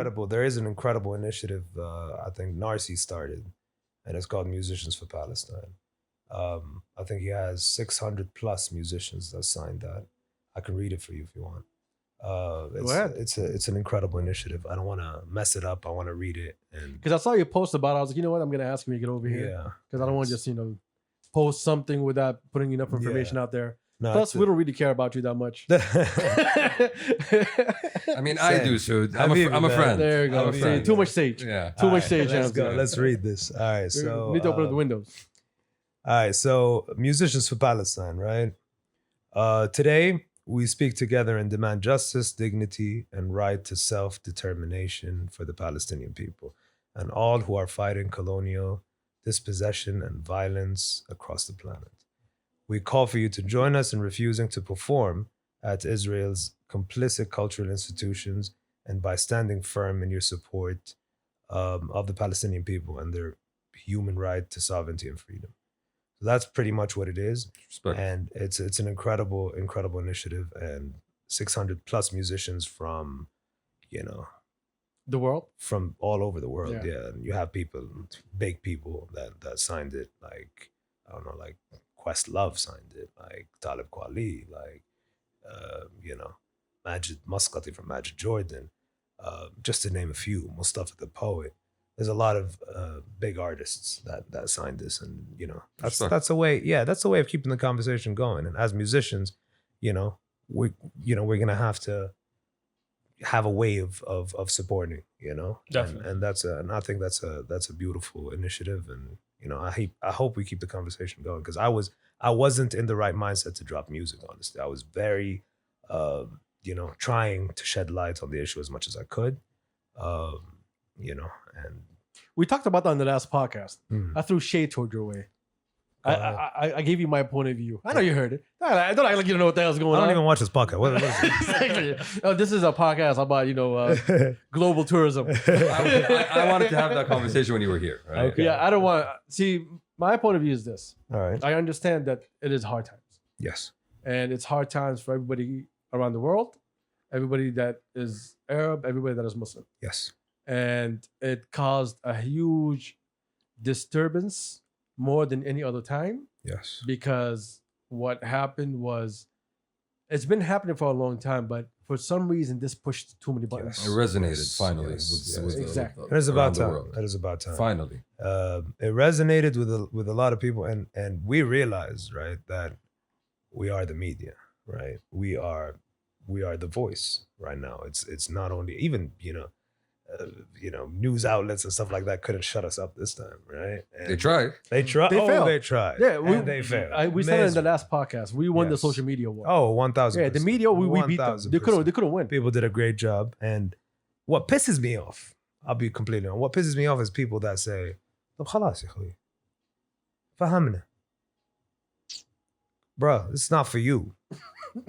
S5: incredible initiative. I think Narcy started, and it's called Musicians for Palestine. I think he has 600 plus musicians that signed that. I can read it for you if you want.
S4: Go ahead.
S5: It's an incredible initiative. I don't want to mess it up. I want to read it. And
S4: Because I saw you post about it. I was like, you know what? I'm going to ask him to get over here.
S5: yeah,
S4: Because I don't want to just, post something without putting enough information out there.
S5: no,
S4: Plus, we don't really care about you that much.
S3: I mean, I do, so I'm
S5: Habibi,
S3: a
S5: man.
S3: friend.
S4: There you go.
S3: I'm a
S4: See,
S3: friend.
S4: too much sage.
S3: Yeah.
S4: Too
S5: All
S4: much
S5: right,
S4: sage.
S5: Let's
S4: Hamza.
S5: go. Let's read this. All right. So
S4: We need to open up the windows.
S5: All right, so Musicians for Palestine, right? Today We speak together and demand justice, dignity, and right to self-determination for the Palestinian people and all who are fighting colonial dispossession and violence across the planet. We call for you to join us in refusing to perform at Israel's complicit cultural institutions and by standing firm in your support of the Palestinian people and their human right to sovereignty and freedom. So that's pretty much what it is.
S3: Respect.
S5: And it's an incredible initiative, and 600 plus musicians from,
S4: The world.
S5: from all over the world.
S4: Yeah.
S5: Yeah. And you have big people that signed it, like, I don't know, like Questlove signed it, like Talib Kweli, like, Majid Muscati from Majid Jordan, just to name a few, Mustafa the Poet. There's a lot of big artists that signed this, and that's a way. Yeah, that's a way of keeping the conversation going. And as musicians, we're gonna have to have a way of supporting.
S2: Definitely.
S5: And I think that's a beautiful initiative, and I hope we keep the conversation going, because I wasn't in the right mindset to drop music. Honestly, I was very trying to shed light on the issue as much as I could. And
S4: We talked about that on the last podcast. I threw shade toward your way. I gave you my point of view. I know you heard it. I don't act like you don't know what the hell's going
S5: I
S4: on.
S5: don't even watch this podcast. What is it?
S4: Exactly. Oh, this is a podcast about global tourism.
S3: I wanted to have that conversation when you were here. Right?
S5: Okay.
S4: Yeah, I don't want. See, my point of view is this.
S5: All right.
S4: I understand that it is hard times,
S5: Yes.
S4: and it's hard times for everybody around the world, everybody that is Arab, everybody that is Muslim,
S5: Yes.
S4: and it caused a huge disturbance more than any other time,
S5: Yes.
S4: because what happened was, it's been happening for a long time, but for some reason this pushed too many buttons.
S3: It resonated
S5: Yes,
S3: finally.
S5: yes,
S3: with
S4: exactly.
S5: It is
S3: around
S5: about
S3: the
S5: time.
S3: world.
S5: It is about time.
S3: Finally.
S5: It resonated with a lot of people, and we realized, right, that we are the media, right? We are the voice right now. It's not only even news outlets and stuff like that couldn't shut us up this time, right? And
S3: They tried.
S5: They tried.
S4: They failed.
S5: They tried.
S4: Yeah,
S5: and they failed.
S4: We said it in the
S5: Miserable.
S4: last podcast. We won the
S5: Yes.
S4: social media war.
S5: Oh, 1,000%.
S4: Yeah, the media, we beat them. They
S5: 1,000%.
S4: couldn't win.
S5: People did a great job. And what pisses me off, I'll be completely honest, what pisses me off is people that say, طب خلاص يا أخوي. فهمنا. Bro, it's not for you.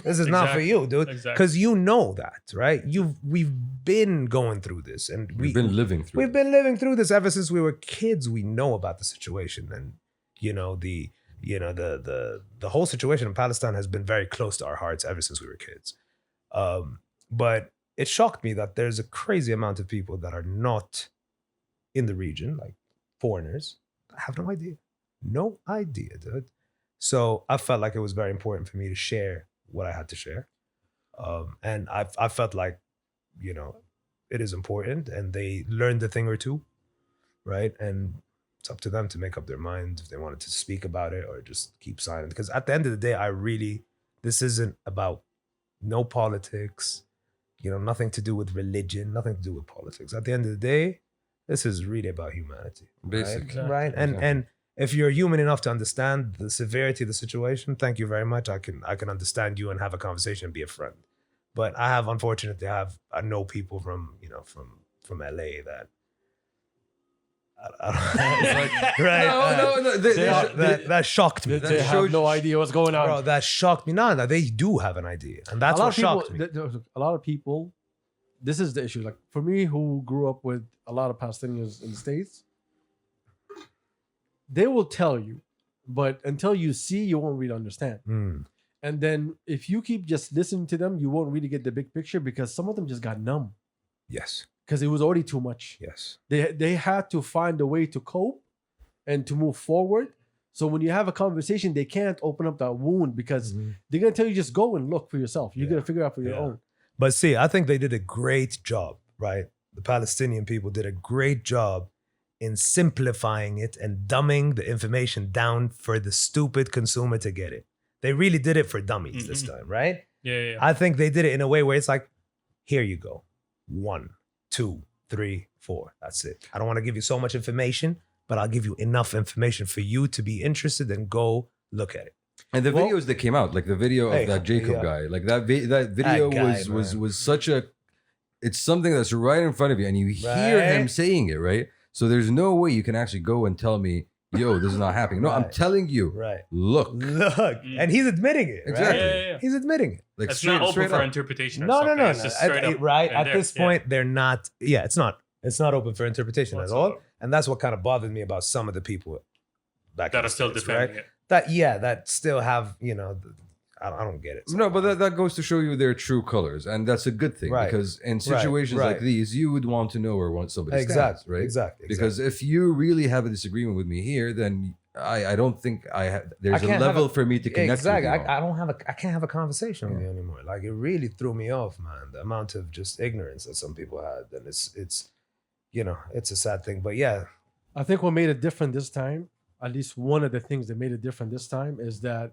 S5: This is not for you, dude.
S2: Exactly.
S5: Because you know that, right? We've been going through this, and
S3: We've been living through
S5: We've
S3: it.
S5: been living through this ever since we were kids. We know about the situation, and the whole situation in Palestine has been very close to our hearts ever since we were kids. But it shocked me that there's a crazy amount of people that are not in the region, like foreigners. I have no idea, dude. So I felt like it was very important for me to share what I had to share, and I felt like it is important, and they learned a thing or two, right? And it's up to them to make up their mind if they wanted to speak about it or just keep silent. Because at the end of the day, this isn't about no politics, nothing to do with religion, nothing to do with politics. At the end of the day, this is really about humanity,
S3: Basically.
S5: right? And if you're human enough to understand the severity of the situation, thank you very much. I can understand you and have a conversation and be a friend. But I know people from LA that right. That shocked me.
S4: They have no idea what's going on.
S5: Bro, that shocked me. No, they do have an idea, and that's what shocked me.
S4: A lot of people, this is the issue. Like for me, who grew up with a lot of Palestinians in the States, they will tell you, but until you see, you won't really understand. And then if you keep just listening to them, you won't really get the big picture, because some of them just got numb
S5: Yes.
S4: because it was already too much.
S5: Yes.
S4: They had to find a way to cope and to move forward. So when you have a conversation, they can't open up that wound, because they're gonna tell you just go and look for yourself. You're gonna figure it out for your own.
S5: But see, I think they did a great job, right? The Palestinian people did a great job in simplifying it and dumbing the information down for the stupid consumer to get it. They really did it for dummies this time, right?
S2: Yeah.
S5: I think they did it in a way where it's like, here you go. 1, 2, 3, 4. That's it. I don't want to give you so much information, but I'll give you enough information for you to be interested and go look at it.
S3: And the
S5: Well-
S3: videos that came out, like the video
S5: Hey,
S3: of that Jacob
S5: yeah.
S3: guy, like that video
S5: guy,
S3: was such a. It's something that's right in front of you, and you hear him
S5: Right.
S3: saying it, right? So there's no way you can actually go and tell me, "Yo, this is not happening." No, I'm
S5: Right.
S3: telling you.
S5: Right.
S3: Look,
S5: Look, and he's admitting it.
S3: Exactly.
S5: Right?
S2: Yeah.
S5: He's admitting it.
S3: like
S2: It's not open
S3: straight
S2: for
S3: up.
S2: interpretation. Or
S5: No,
S2: something.
S5: no.
S2: It's just straight up
S5: Right.
S2: and
S5: At
S2: there.
S5: this point, they're not. Yeah, it's not. It's not open for interpretation at all.
S2: Whatsoever.
S5: And that's what kind of bothered me about some of the people back
S2: That
S5: in
S2: are
S5: the
S2: still
S5: States,
S2: defending
S5: right?
S2: it.
S5: That still have I don't get it.
S3: No, but that goes to show you their true colors, and that's a good thing
S5: Right.
S3: because in situations
S5: right.
S3: like these, you would want to know where somebody
S5: Exactly.
S3: stands, right?
S5: Exactly.
S3: Because if you really have a disagreement with me here, then I don't think there's a
S5: can't have
S3: level
S5: a-
S3: for me to connect
S5: exactly.
S3: with you.
S5: I can't have a conversation with you anymore. Like it really threw me off, man. The amount of just ignorance that some people had, and it's it's a sad thing. But yeah,
S4: I think what made it different this time, at least one of the things that made it different this time, is that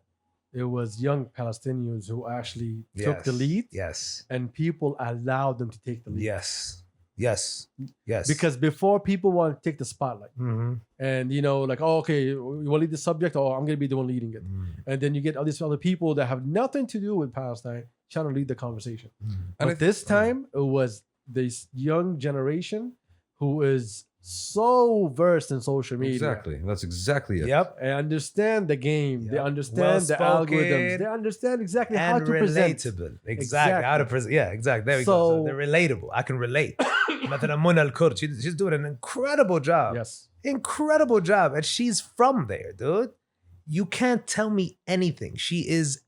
S4: it was young Palestinians who actually took the
S5: yes,
S4: lead,
S5: Yes.
S4: and people allowed them to take the lead.
S5: Yes. Yes. Yes.
S4: Because before, people want to take the spotlight,
S5: Mhm.
S4: and like, oh, okay, you want to lead the subject, or I'm going to be the one leading it.
S5: Mhm.
S4: And then you get all these other people that have nothing to do with Palestine trying to lead the conversation.
S5: Mhm.
S3: And
S4: But this time, it was this young generation who is so versed in social media.
S3: Exactly. That's exactly it.
S5: Yep.
S4: They understand the game. They
S5: Yep.
S4: understand the
S5: Well-spoken
S4: algorithms. They understand exactly how
S5: And
S4: to present.
S5: relatable. Exactly. How to present. Yeah, exactly. There we go.
S4: So-
S5: So they're relatable. I can relate. مثلا Mona Al-Kurd, she's doing an incredible job.
S4: Yes.
S5: Incredible job. And she's from there, dude. You can't tell me anything. She is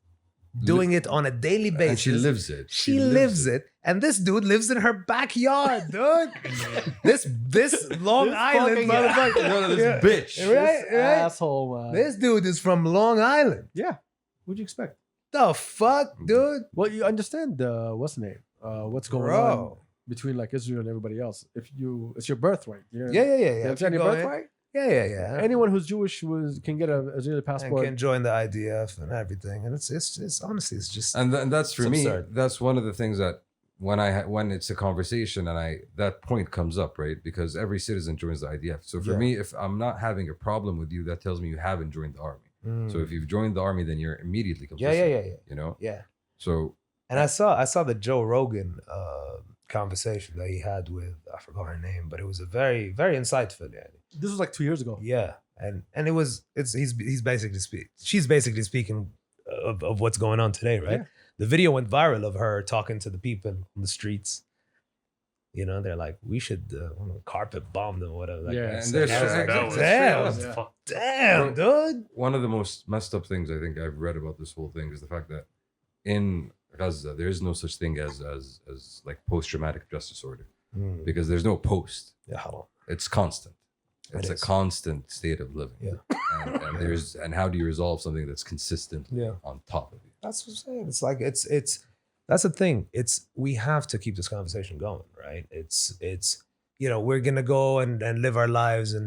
S5: doing it on a daily basis.
S3: And she lives it.
S5: She lives it. And this dude lives in her backyard, dude. this Long
S4: This
S5: Island
S4: fucking-
S5: motherfucker.
S3: No, this
S5: Yeah.
S3: bitch.
S5: Right,
S4: This
S5: right.
S4: asshole, man.
S5: This dude is from Long Island.
S4: Yeah. What'd you expect?
S5: The fuck, dude?
S4: Well, you understand what's the name? What's going on between like Israel and everybody else? It's your birthright.
S5: Yeah.
S4: You understand your birthright?
S5: Yeah.
S4: Anyone who's Jewish can get an Israeli
S5: and
S4: passport.
S5: can join the IDF and everything, and it's honestly it's just
S3: And that's for
S5: It's
S3: me.
S5: absurd.
S3: That's one of the things that when it's a conversation and that point comes up, right? Because every citizen joins the IDF. So for
S5: Yeah.
S3: me, if I'm not having a problem with you, that tells me you haven't joined the army. So if you've joined the army, then you're immediately complicit.
S5: yeah.
S3: You know.
S5: Yeah.
S3: So
S5: And I saw the Joe Rogan conversation that he had with I forgot her name, but it was a very very insightful. Yeah.
S4: This was like 2 years ago.
S5: Yeah, and he's basically she's basically speaking of what's going on today, right?
S4: Yeah.
S5: The video went viral of her talking to the people on the streets. You know, they're like, we should carpet bomb them or whatever. Like
S4: Yeah,
S5: that.
S3: and there's
S5: I was like,
S2: That was-
S5: damn,
S2: that was
S4: Yeah.
S2: fuck.
S5: damn, dude.
S3: one of the most messed up things I think I've read about this whole thing is the fact that in Gaza there is no such thing as like post-traumatic stress disorder because there's no post.
S5: Yeah, hold on.
S3: It's constant.
S5: It
S3: It's a
S5: is.
S3: constant state of living.
S5: Yeah.
S3: And how do you resolve something that's consistent
S5: Yeah.
S3: on top of you?
S5: That's what I'm saying. It's like it's that's the thing. We have to keep this conversation going, right? It's we're gonna go and live our lives and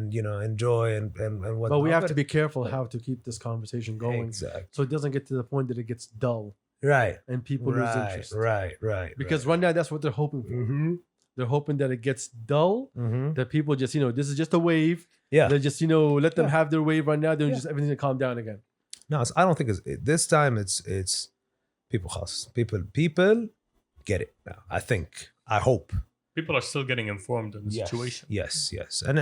S5: enjoy and what.
S4: But we have to be careful how to keep this conversation going,
S5: exactly
S4: so it doesn't get to the point that it gets dull
S5: right,
S4: and people lose interest.
S5: right.
S4: Because right now, that's what they're hoping for.
S5: Mm-hmm.
S4: They're hoping that it gets dull,
S5: Mm-hmm.
S4: that people just, this is just a wave.
S5: Yeah.
S4: They just, let them
S5: Yeah.
S4: have their wave right now. Then
S5: Yeah.
S4: just everything to calm down again.
S5: No, I don't think this time. It's people خلاص. People get it now. I hope.
S2: People are still getting informed in the situation.
S5: Yes, and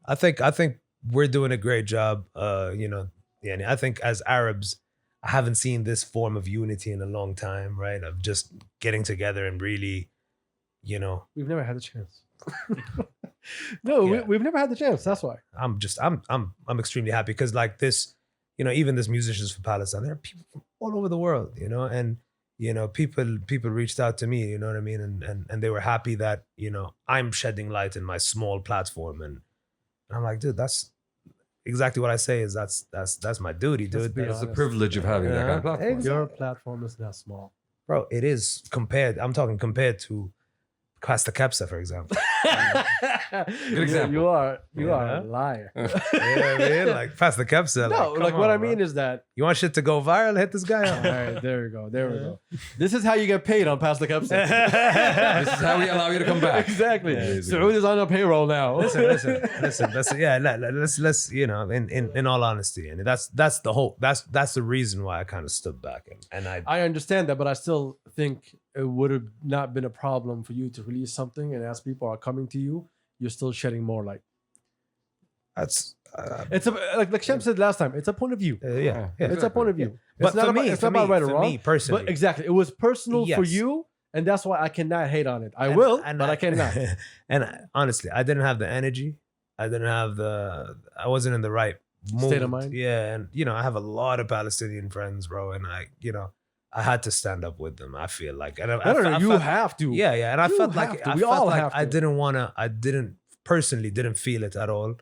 S5: I think we're doing a great job. And I think as Arabs, I haven't seen this form of unity in a long time, right? Of just getting together and really,
S4: We've never had the chance. No,
S5: Yeah.
S4: we've never had the chance. That's why.
S5: I'm extremely happy because like this, even this Musicians for Palestine, there are people from all over the world, and people reached out to me, you know what I mean, and they were happy that I'm shedding light in my small platform, and I'm like, dude, that's exactly what I say is that's my duty,
S4: Let's
S5: dude.
S4: be
S3: It's the
S4: honest.
S3: privilege of having that kind of platform.
S5: Exactly.
S4: Your platform is not small.
S5: Bro, it is compared. I'm talking compared to Pastor Kabsa, for example.
S3: Good example.
S4: You are
S5: Yeah.
S4: a liar.
S5: Yeah, man. Like pass the Kabsa.
S4: No,
S5: come
S4: like what
S5: on,
S4: I mean
S5: bro.
S4: is that.
S5: You want shit to go viral? Hit this guy
S4: All
S5: up.
S4: right, there we go. There we go. This is how you get paid on Pass the Kabsa.
S3: This is how we allow you to come back.
S4: Exactly.
S3: Yeah,
S4: Saud is on a payroll now.
S5: listen. Let's in all honesty, and that's the whole that's the reason why I kind of stood back and
S4: I understand that, but I still think it would have not been a problem for you to release something, and as people are coming to you, you're still shedding more light.
S5: that's
S4: It's a like Shem said last time. It's a point of view.
S5: yeah.
S4: It's a point of view.
S5: But
S4: It's not
S5: for
S4: about,
S5: me,
S4: it's
S5: for
S4: not about
S5: me,
S4: right or
S5: for
S4: wrong.
S5: me personally,
S4: But exactly, it was personal for
S5: Yes.
S4: you, and that's why I cannot hate on it. I will, but I cannot.
S5: honestly, I didn't have the energy. I wasn't in the right mood.
S4: State of mind?
S5: Yeah, and I have a lot of Palestinian friends, bro, and I had to stand up with them. I feel like, and
S4: I don't know. You
S5: felt-
S4: have to.
S5: Yeah, and I
S4: You
S5: felt
S4: have
S5: like
S4: to.
S5: I
S4: We
S5: felt
S4: all
S5: like
S4: have
S5: I
S4: to.
S5: didn't feel it at all.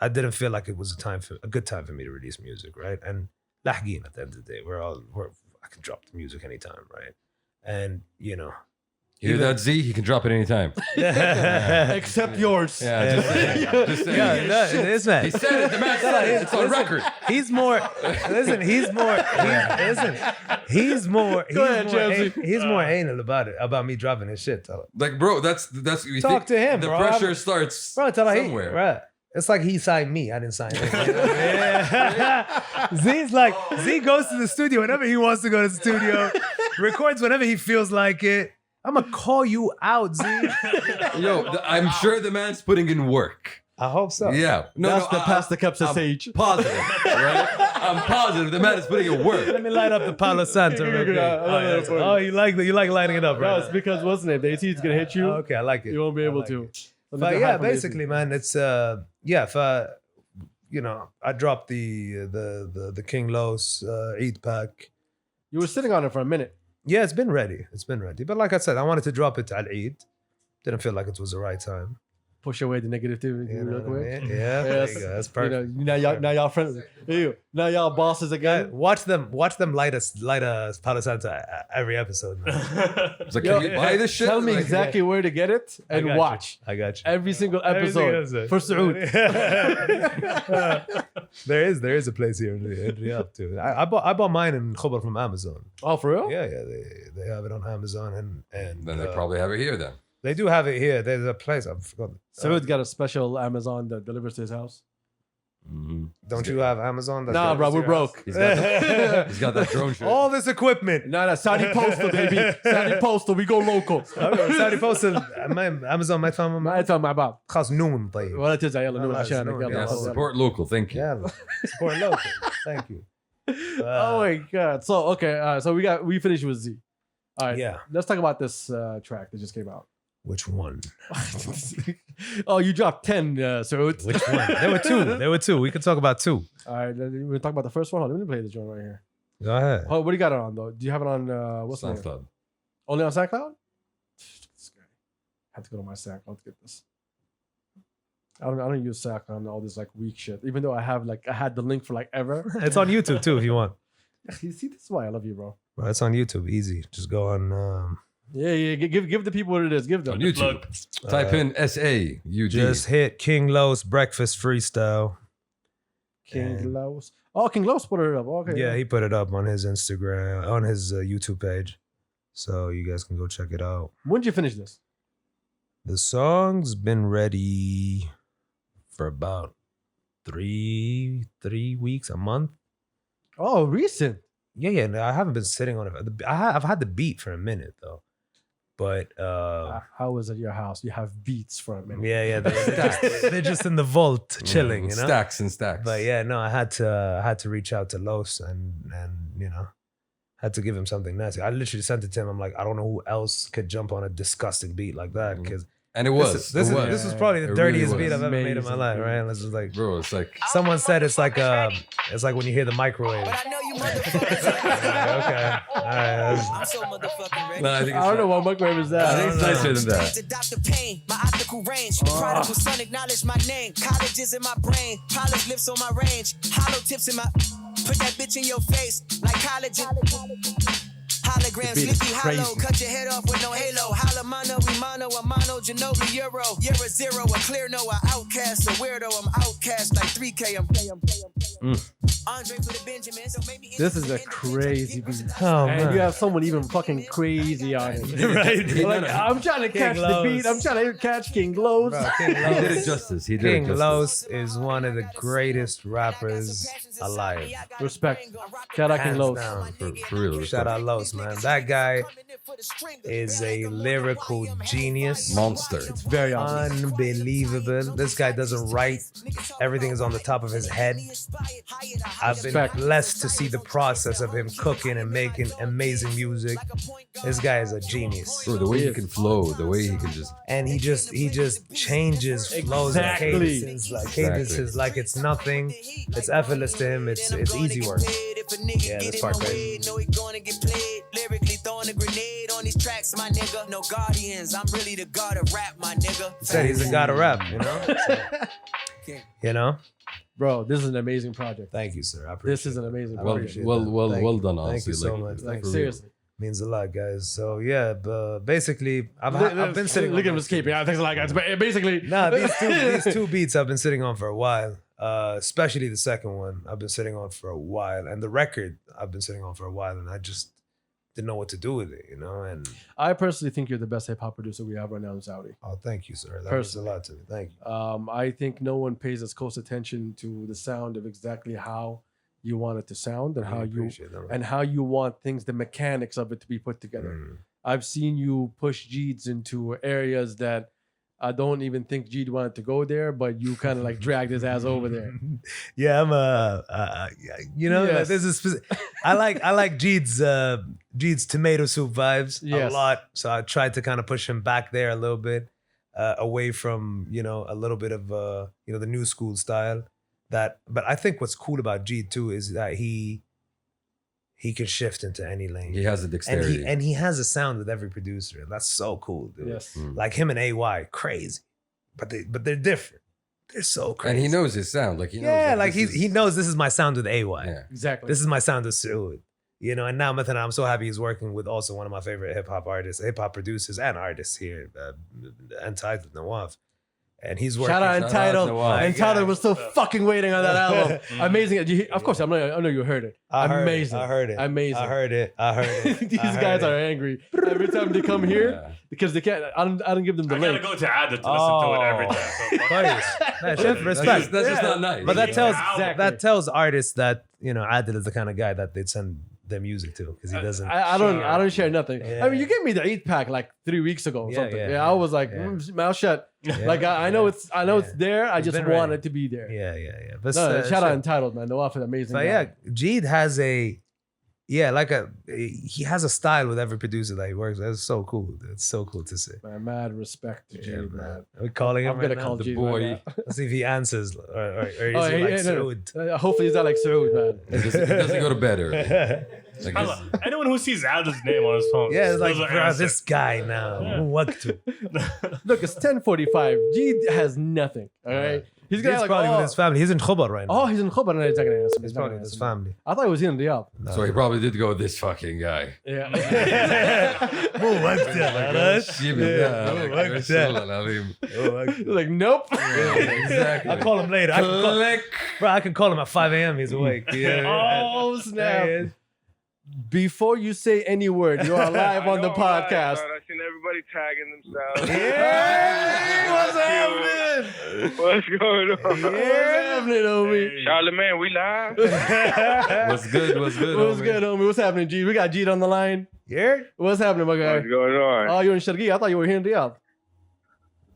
S5: I didn't feel like it was a good time for me to release music, right? And lahgeen at the end of the day, I can drop the music anytime, right? And
S3: You hear that, Z? He can drop it anytime.
S4: Except yours.
S3: Yeah, just saying. Just saying.
S5: yeah, no, it is, man.
S3: He said it. The man said it. It's on record.
S5: He's more. Listen, he's more.
S4: Go ahead, Chelsea.
S5: He's more anal about me dropping his shit. Tell him.
S3: Like, bro, that's you
S5: Talk
S3: think
S5: to him,
S3: The
S5: bro.
S3: pressure starts
S5: Bro, tell him
S3: somewhere.
S5: right. It's like he signed me. I didn't sign him.
S1: Z's like, Z goes to the studio whenever he wants to go to the studio, records whenever he feels like it.
S5: I'm gonna call you out, Z.
S3: Yo, I'm sure the man's putting in work.
S5: I hope so.
S3: Yeah.
S4: That's the Pass the Kabsa
S3: I'm
S4: stage.
S3: Positive, right? I'm positive the man is putting in work.
S5: Let me light up the Palo Santo real quick. Oh, you like lighting it up,
S4: No,
S5: right?
S4: it's because what's the name? The AT is gonna hit you.
S5: Okay, I like it.
S4: You won't be
S5: I
S4: able
S5: like
S4: to.
S5: it. But yeah, basically, man, it's if I dropped the King Los Eid pack.
S4: You were sitting on it for a minute.
S5: Yeah, it's been ready. But like I said, I wanted to drop it Al Eid. Didn't feel like it was the right time.
S4: Push away the negativity
S5: You know
S4: real
S5: what I
S4: quick.
S5: mean? Yeah, there you go. That's perfect.
S4: Now y'all friends. Now y'all bosses again.
S5: Watch them light a Palo Santo every episode, man.
S3: It's like,
S4: Yo,
S3: can you buy this shit?
S4: Tell me
S3: Like,
S4: exactly where to get it and
S5: got you.
S4: watch
S5: I got you.
S4: every single episode for Saud.
S5: There is a place here in Riyadh too. I bought mine in Khobar from Amazon.
S4: Oh, for real?
S5: Yeah, they have it on Amazon and
S3: Then they probably have it here then.
S5: they do have it here. There's a place I've forgotten.
S4: Saud's got a special Amazon that delivers to his house.
S5: Don't you have Amazon? That
S4: Nah,
S5: delivers
S4: bro,
S5: to
S4: we're
S5: your
S4: broke.
S5: house?
S3: He's got that drone shit.
S5: All this equipment.
S4: No, Saudi Postal, baby. Saudi Postal, we go local.
S5: سعودي فوصل امازون ما يتفهم
S4: ما ادفع مع بعض
S5: خلاص نون طيب
S4: ولا تزعل يلا نقول
S5: لا،
S4: عشانك
S5: نون.
S4: يلا
S3: Yeah,
S4: تفضل.
S3: support local. Thank you.
S5: يلا support local. Thank you.
S4: Oh my god. So okay, so we finished with Z. All right.
S5: Yeah.
S4: Let's talk about this track that just came out.
S5: Which one?
S4: Oh, you dropped 10, Saud.
S5: Which one? There were two. We could talk about two.
S4: All right, we're talk about the first one. Let me play this joint right here.
S5: Go ahead.
S4: Oh, what do you got it on though? Do you have it on what's the name?
S3: SoundCloud.
S4: Only on SoundCloud? This guy. I have to go to my SoundCloud to get this. I don't use SoundCloud and all this like weak shit. Even though I had the link for like ever.
S5: It's on YouTube too if you want.
S4: You see, this is why I love you, bro.
S5: Bro, it's on YouTube. Easy. Just go on.
S4: Yeah. Give the people what it is. Give them
S3: On YouTube. Type in SAUD.
S5: Just hit King Los Breakfast Freestyle.
S4: King Los. Oh, King Los put it up. Okay.
S5: Yeah, he put it up on his Instagram, on his YouTube page. So you guys can go check it out.
S4: When did you finish this?
S5: The song's been ready for about three weeks, a month.
S4: Oh, recent.
S5: Yeah. No, I haven't been sitting on it. I've had the beat for a minute though, but
S4: How was at your house? You have beats for a minute.
S5: yeah, they're just in the vault chilling, you know.
S3: Stacks and stacks.
S5: But yeah, no, I had to reach out to Los and had to give him something nice. I literally sent it to him. I'm like, I don't know who else could jump on a disgusting beat like that because.
S3: And it was.
S5: This
S3: it
S5: was probably the
S3: It
S5: dirtiest
S3: really
S5: beat
S3: was.
S5: I've ever made in my
S4: Amazing.
S5: life, right? This is like,
S3: Bro, it's like.
S5: someone said it's like when you hear the microwave.
S6: But I know you motherfuckers.
S5: Okay, all right.
S6: I'm so motherfucking ready.
S3: No, I think
S4: I don't know what microwave is
S3: I think
S4: that.
S3: it's nicer than that.
S6: To Dr. Payne, my optical range. Prodigal son acknowledge my name. College is in my brain. Polished lips on my range. Hollow tips in my. Put that bitch in your face like collagen. Holograms,
S4: The beat is
S6: slippy hollow.
S4: crazy.
S6: Cut your head off with no halo. Holla mano, we mono, a mono, Ginobili, Euro. You're a zero, a clear no, a outcast, a weirdo. I'm outcast like 3K. Andre for the Benjamin, so maybe
S4: This is a crazy beat.
S5: Oh,
S4: And
S5: man.
S4: you have someone even fucking crazy on it.
S1: Right.
S4: Like, I'm trying to catch the
S5: Los.
S4: beat. I'm trying to catch King Los.
S5: Bro, King
S3: He did it
S5: Los.
S3: justice. He did
S5: King
S3: it justice.
S5: Los is one of the greatest rappers alive.
S4: Respect. Shout out King
S5: Hands
S4: Los.
S5: down.
S3: For real.
S5: Shout out Los, man. That guy is a lyrical genius.
S3: Monster.
S4: It's very honest.
S5: Unbelievable. This guy doesn't write. Everything is on the top of his head. I've been
S4: Respect.
S5: blessed to see the process of him cooking and making amazing music. This guy is a genius.
S3: Bro, the way he can flow, the way he can just
S5: And he just changes flows
S4: Exactly.
S5: and cadences like it's nothing. It's effortless to him. It's easy work. Yeah, this part crazy.
S6: No, he gonna get played. Lyrically throwing a grenade on these tracks, my nigga. No guardians, I'm really the god of rap, my nigga.
S5: He said he's a god of rap, you know? So, you know?
S4: Bro, this is an amazing project.
S5: Thank you, sir. I appreciate
S4: This is an amazing
S5: I
S3: well,
S4: project.
S5: appreciate
S3: well,
S5: that.
S3: well,
S5: Thank
S3: well
S5: you.
S3: done.
S5: Thank
S3: Honestly,
S5: you so much.
S4: Like,
S3: for real.
S4: seriously.
S5: Means a lot, guys. So yeah, but basically, I've been sitting.
S4: Look at him escaping. Thanks a lot, guys. But basically,
S5: Nah, these two beats I've been sitting on for a while. Especially the second one, I've been sitting on for a while, and the record I've been sitting on for a while, and I just didn't know what to do with it, you know. And
S4: I personally think you're the best hip hop producer we have right now in Saudi.
S5: oh, thank you, sir. That means a
S4: Personally.
S5: lot to me. Thank you.
S4: I think no one pays as close attention to the sound of exactly how you want it to sound and
S5: I
S4: how you
S5: appreciate that, man.
S4: and how you want things, the mechanics of it to be put together.
S5: Mm.
S4: I've seen you push Jeeds into areas that I don't even think Jeed wanted to go there, but you kind of like dragged his ass over there.
S5: Yeah, I'm you know,
S4: Yes.
S5: this is I like Jeed's tomato soup vibes
S4: Yes.
S5: a lot. So I tried to kind of push him back there a little bit, away from, you know, a little bit of you know, the new school style. But I think what's cool about Jeed too is that he can shift into any lane.
S3: He has the dexterity.
S5: and he has a sound with every producer. That's so cool, dude.
S4: Yes.
S5: Like him and AY, crazy. But they're different. They're so crazy.
S3: And he knows his sound. Like he knows.
S5: Yeah,
S3: that
S5: like
S3: this
S5: he
S3: is-
S5: knows this is my sound with AY.
S3: Yeah.
S4: Exactly.
S5: This is my sound with Saud. You know, and now Mathalan, I'm so happy he's working with also one of my favorite hip hop artists, hip hop producers and artists here, Entitled Nawaf. And he's working.
S4: Shout out
S3: Shout out
S4: Entitled.
S3: Nawaf.
S4: Entitled was so fucking waiting on that album. Amazing. Of course, I know you heard it. Amazing.
S5: I heard it.
S4: Amazing.
S5: I heard it.
S4: These guys are angry every time they come here
S3: Yeah.
S4: because they can't. I don't give them the
S2: I gotta
S4: link.
S2: go to Adda to listen to it every day. So fuck it.
S5: Man, chef,
S3: That's
S5: respect.
S3: just, that's just
S4: Yeah.
S3: not nice.
S5: But that tells
S2: Exactly.
S5: that tells artists that, you know, Adil is the kind of guy that they'd send their music to because he doesn't.
S4: I don't share nothing.
S5: Yeah.
S4: I mean, you gave me the 8-pack like 3 weeks ago or
S5: Yeah,
S4: something.
S5: yeah,
S4: Yeah,
S5: yeah.
S4: I was like,
S5: Yeah.
S4: mouth shut.
S5: Yeah.
S4: Like I know it's
S5: Yeah.
S4: there. I
S5: It's
S4: just
S5: been
S4: want
S5: ready.
S4: it to be there.
S5: Yeah. But
S4: No, shout out
S5: shit.
S4: Entitled, man. Nawaf is amazing.
S5: But
S4: guy.
S5: yeah, Jeed has he has a style with every producer that he works with. It's so cool. It's so cool to see.
S4: Man, mad respect to
S5: Yeah,
S4: Jeed,
S5: man.
S4: man.
S5: Are we calling him
S4: I'm gonna
S5: right
S4: call
S5: now?
S4: Jeed
S3: boy.
S4: right now.
S5: Let's see if he answers or is
S4: Oh,
S5: he like
S4: no.
S5: Saud?
S4: Hopefully he's not like Saud, man.
S3: He doesn't go to bed early. Like this,
S2: Anyone who sees Adda's name on his phone,
S5: Yeah, it's like,
S2: doesn't
S5: bro,
S2: answer.
S5: this guy now. What to?
S4: Look, it's 10:45. Jeed has nothing. All right, he's
S5: He's
S4: gonna like,
S5: probably
S4: oh,
S5: with his family. He's in Khobar right now.
S4: oh, he's in Khobar. No, he's not gonna answer me.
S5: He's
S4: He's not
S5: probably
S4: gonna
S5: with his
S4: answer me.
S5: family.
S4: I thought he was here in Riyadh.
S3: so he probably did go with this fucking guy.
S4: Yeah. Like, nope.
S3: Exactly.
S5: I'll call him later.
S3: Click.
S5: I can call him at 5 a.m. He's awake. Yeah.
S4: Oh, snap. Before you say any word, you are live on the podcast.
S7: I've seen everybody tagging themselves.
S4: Yeah, what's happening?
S7: What's going on?
S4: What's happening, homie?
S7: Charlamagne, we live?
S3: What's good? What's good?
S4: What's
S3: homie?
S4: good, homie? What's happening, G? We got Jeed on the line.
S5: Yeah?
S4: What's happening, my guy?
S7: What's going on?
S4: Oh, you're in Sharqiyya. I thought you were here in Riyadh.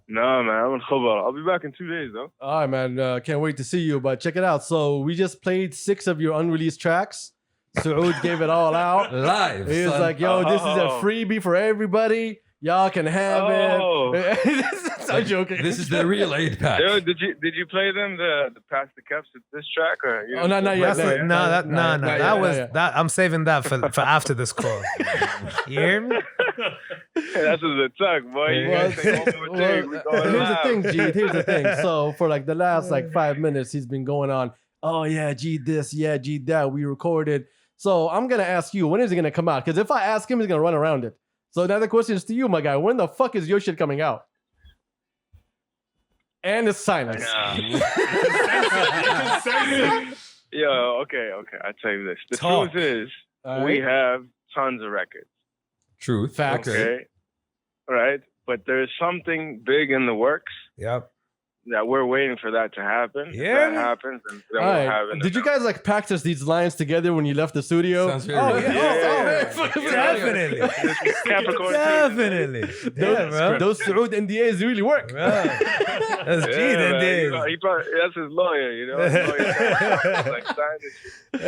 S7: No, man, I'm in Khobar. I'll be back in 2 days, though.
S4: All right, man. Can't wait to see you. But check it out. So we just played 6 of your unreleased tracks. Saud gave it all out.
S3: Live.
S4: He was
S3: son.
S4: like, yo, this is a
S7: Oh.
S4: freebie for everybody. Y'all can have
S7: Oh.
S4: it. I'm joking.
S3: This is the real 8-pack.
S7: Yo, did you play them the Pass the Kabsa this track or?
S4: Oh, not yet.
S5: That's
S4: Not
S5: no.
S4: yet,
S5: That was
S4: not yet.
S5: that. I'm saving that for after this call. You hear me?
S7: That's a tuck, boy. You
S4: Well,
S7: guys say one more thing. We going
S4: here's the
S7: live.
S4: thing, Jeed. Here's the thing. So for like the last like 5 minutes, he's been going on. Oh yeah, Jeed this, yeah, Jeed that. We recorded. So I'm gonna ask you, when is it gonna come out? Because if I ask him, he's gonna run around it. So now the question is to you, my guy. When the fuck is your shit coming out? And it's silence.
S7: Yo, okay. I'll tell you this. The
S5: Talk.
S7: truth is,
S4: All
S7: we
S4: right.
S7: have tons of records.
S3: Truth.
S4: Facts.
S7: Okay. Right? But there's something big in the works
S5: Yep.
S7: that we're waiting for that to happen. If
S5: Yeah.
S7: that happens, then
S4: All
S7: we'll have
S4: right.
S7: it.
S4: Did you guys like practice these lines together when you left the studio?
S3: Sounds very
S5: Oh,
S3: real.
S5: yeah.
S7: Yeah.
S5: Definitely.
S7: Capricorn
S5: Definitely. Yeah, bro.
S4: Those Saud NDAs really work.
S5: Bro. That's
S7: Yeah,
S5: Jeed
S7: man.
S5: indeed.
S7: He probably, that's his lawyer, you know? His lawyer like, sign this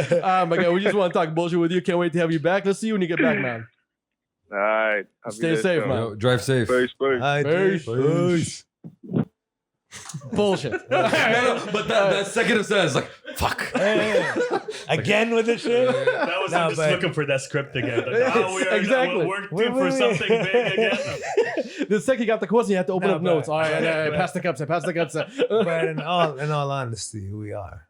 S7: shit.
S4: My God, we just want to talk bullshit with you. Can't wait to have you back. Let's see you when you get back, man.
S7: All right. I'll be
S4: Stay
S7: there
S4: safe,
S7: soon.
S4: man.
S3: Yo, drive safe.
S7: Peace.
S5: Hi,
S4: Peace.
S5: Peace.
S4: Bullshit.
S3: But that second of says like, fuck.
S5: Again with the shit?
S2: That was
S5: No,
S2: him just
S5: but-
S2: looking for that script again. Like,
S4: Exactly.
S2: We're working for something big again.
S4: The second you got the question, you have to open
S5: No,
S4: up notes.
S5: but-
S4: All right, pass the cups. Pass the cups.
S5: But in all honesty, we are.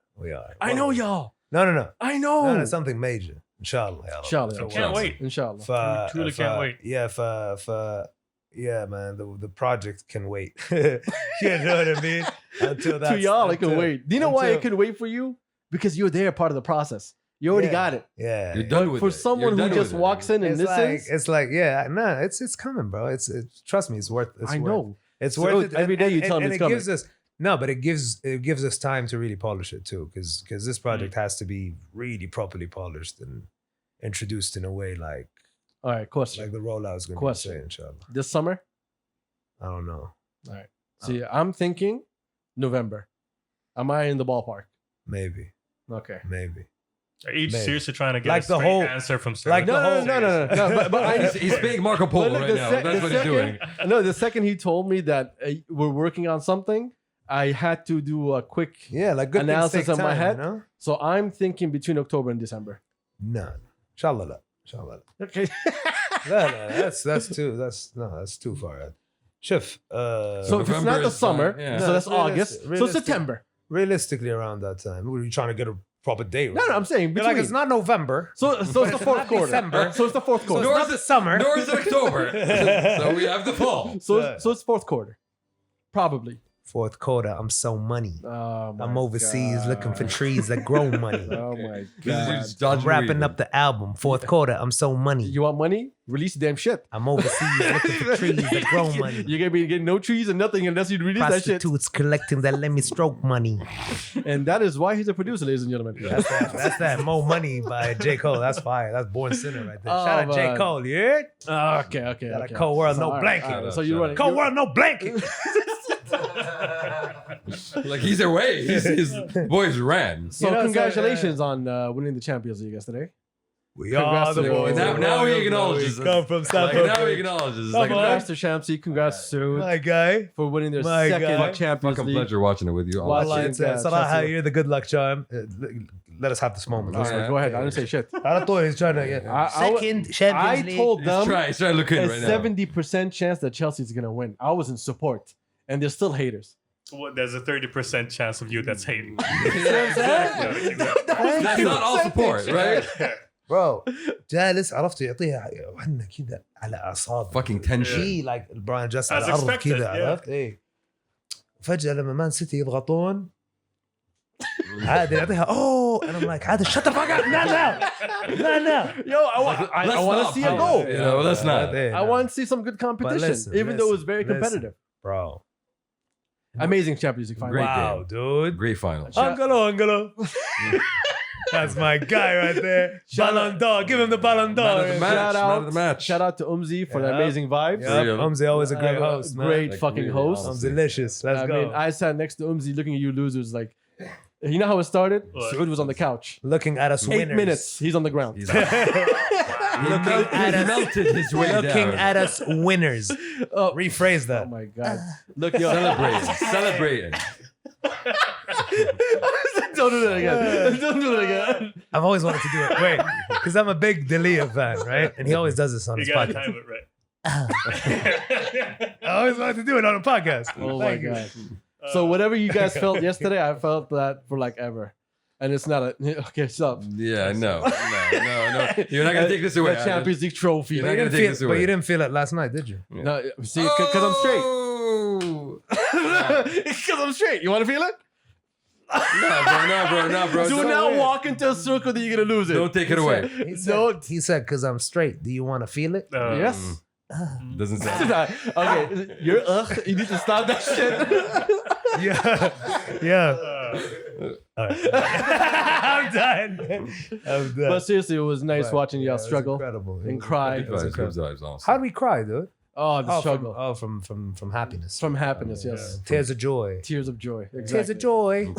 S4: I know y'all.
S5: No.
S4: I know.
S5: No, something major. Inshallah. ya Allah.
S4: Inshallah.
S5: So
S2: Can't
S5: what?
S2: wait.
S4: Inshallah.
S2: We truly can't wait.
S5: Yeah, man, the project can wait. You know what I mean? Until that.
S4: To y'all, I can wait. Do you know why I can wait for you? Because you're there, part of the process. You already
S5: Yeah.
S4: got it.
S5: Yeah.
S3: You're done with
S4: For
S3: it.
S4: someone
S3: You're
S4: who
S3: done
S4: just
S3: with it.
S4: walks in and
S5: It's
S4: listens,
S5: like, yeah, no, it's coming, bro. It's trust me, it's worth. It's
S4: I
S5: worth
S4: know.
S5: It's
S4: So
S5: worth it.
S4: every day you tell me
S5: and
S4: it's
S5: it
S4: coming.
S5: gives us but it gives us time to really polish it too, because this project has to be really properly polished and introduced in a way like
S4: All right, question.
S5: the rollout is going to be
S4: Question.
S5: insane, inshallah.
S4: This summer?
S5: I don't know,
S4: See, I'm thinking November. Am I in the ballpark?
S5: maybe.
S2: Are you
S5: Maybe.
S2: seriously trying to get
S5: Like
S2: a
S5: the
S2: straight
S5: whole-
S2: answer from
S5: like
S2: Sarah?
S5: the whole-
S4: No. But
S3: He's being Marco Polo
S4: But
S3: right
S4: the
S3: now.
S4: sec-
S3: That's
S4: the
S3: what he's doing.
S4: No, the second he told me that we're working on something, I had to do a quick.
S5: Yeah, like good
S4: Analysis
S5: things take
S4: in my
S5: time,
S4: head.
S5: you know?
S4: So I'm thinking between October and December.
S5: No, inshallah, la. Inshallah.
S4: Okay.
S5: No, that's too far out. Shuf,
S4: So if it's
S3: November
S4: not the
S3: is
S4: summer,
S3: fine, yeah.
S4: so
S5: No,
S4: that's
S5: it's
S4: August. So
S5: realistic.
S4: September.
S5: realistically around that time, were you trying to get a proper date?
S4: No, I'm saying
S5: You're
S4: between.
S5: like, it's not November.
S4: So it's the fourth
S5: not
S4: quarter.
S5: December.
S4: So it's the fourth
S5: So
S4: quarter.
S5: it's not the summer.
S3: Nor is it October. So we have the fall.
S4: So it's fourth quarter, probably.
S5: Fourth quarter, I'm so money.
S4: Oh my
S5: I'm overseas
S4: God.
S5: looking for trees that grow money.
S4: Oh my
S3: This is
S4: god!
S3: just
S5: I'm
S3: dodging
S5: wrapping
S3: weed.
S5: up the album. Fourth quarter, I'm so money.
S4: You want money? Release the damn shit.
S5: I'm overseas looking for trees that grow money.
S4: You're gonna be getting no trees and nothing unless you release that shit.
S5: Prostitutes collecting that let me stroke money.
S4: And that is why he's a producer, ladies and gentlemen.
S5: That's that Mo Money by J. Cole. That's fire. That's Born Sinner right there.
S4: Oh,
S5: Shout out J.
S4: man.
S5: Cole, you heard?
S4: Okay.
S5: Got a cold world, no
S4: all right,
S5: blanket.
S4: all right. So you're running.
S5: Cold world, no blanket.
S3: Like he's away. His boys ran.
S4: So
S5: You know, so,
S4: congratulations on winning the Champions League yesterday.
S5: We
S4: Congrats
S5: are
S4: to
S5: the
S4: the
S5: boys.
S4: boys.
S3: Now he acknowledges
S5: We
S3: it.
S5: come from South
S3: Like, now
S5: Africa.
S3: he acknowledges.
S5: Come
S3: Like,
S5: on.
S4: Congrats to Shamsi. Congrats to
S5: My guy.
S4: for winning their
S5: My
S4: second
S5: God.
S4: Champions
S3: fucking
S4: League.
S3: pleasure watching it with you.
S4: Watch
S5: Allah,
S4: it.
S5: it's
S4: Yeah,
S5: Salah,
S4: Chelsea.
S5: you're the good luck charm. Let us have this moment.
S4: All
S5: Let's
S4: right,
S3: Yeah.
S4: go ahead. I didn't say shit.
S5: I thought he was trying to get
S4: I told
S3: He's
S4: them
S3: trying to look in
S4: a
S3: right now.
S4: 70% chance that Chelsea's gonna win. I was in support, and they're still haters.
S2: Well, there's a 30% chance of you that's hating.
S3: That's not all support, right?
S5: Bro جالس عرفت يعطيها وحنا كذا على اعصابه
S3: Fucking tension.
S5: شيء like براين جالس على
S2: As
S5: الارض
S2: expected,
S5: كذا
S2: yeah.
S5: عرفت ايه فجأة لما مان سيتي يضغطون عادي يعطيها اوه and I'm like عادي shut the fuck up no
S4: Yo, I want to see a goal.
S3: You know, let's not.
S4: I want to see some good competition,
S5: listen,
S4: even though it was very
S5: listen.
S4: competitive.
S5: bro
S4: Amazing Champions League final.
S3: Great
S5: wow
S3: game.
S5: dude
S3: Great final.
S5: Angelo that's my guy right there Ballon d'Or give him the Ballon
S3: Man of
S5: d'Or
S3: the match.
S4: Shout
S3: Man
S4: out,
S3: of the match.
S4: shout out to Umzi for the
S5: Yeah.
S4: amazing vibes.
S5: yeah
S3: Real.
S5: Umzi always a great host man
S4: Great
S3: Like,
S4: fucking
S3: really,
S4: host.
S3: honestly.
S5: Umzi delicious let's
S4: I
S5: go
S4: mean, I sat next to Umzi looking at you losers like, you know how it started?
S2: What?
S4: Saud was on the couch.
S5: looking at us
S4: 8
S5: winners
S4: minutes, he's on the ground.
S3: He's melted his way
S5: looking
S3: down.
S5: at us winners
S4: Oh,
S5: rephrase
S4: oh
S5: that
S4: my god. Look, yo.
S3: Celebrating.
S4: Don't do that again. Don't do that again.
S5: I've always wanted to do it. Wait, because I'm a big D'Elia fan, right? And he always does this on
S2: You
S5: his
S2: gotta
S5: podcast.
S2: time it right.
S5: I always wanted to do it on a podcast.
S4: Oh
S5: Thank
S4: my
S5: you.
S4: god. So whatever you guys felt yesterday, I felt that for like ever. and it's not a okay. Stop.
S3: Yeah, no. You're not gonna take this away.
S4: The Champions League trophy.
S3: You're not
S5: You
S3: gonna
S5: didn't
S3: take
S5: feel,
S3: this
S5: but
S3: away.
S5: you didn't feel it last night, did you?
S4: No, see, because I'm straight.
S3: Oh.
S4: Because I'm straight. You want to feel it?
S3: No, bro.
S4: Do not walk into a circle that you're gonna lose it.
S3: Don't take it away.
S5: He said, "Because I'm straight. Do you want to feel it?"
S4: Yes.
S3: Doesn't sound.
S4: Okay, you're you need to stop that shit.
S5: Yeah.
S1: I'm done.
S4: But seriously, it was nice watching y'all
S5: Yeah, it was
S4: struggle
S5: incredible.
S4: and cry.
S3: Good vibes, good vibes, honestly.
S5: How do we cry, dude?
S4: Oh, the struggle
S5: From happiness.
S4: from happiness. Yes,
S5: Tears of joy.
S4: tears of joy. Exactly.
S5: Tears of joy.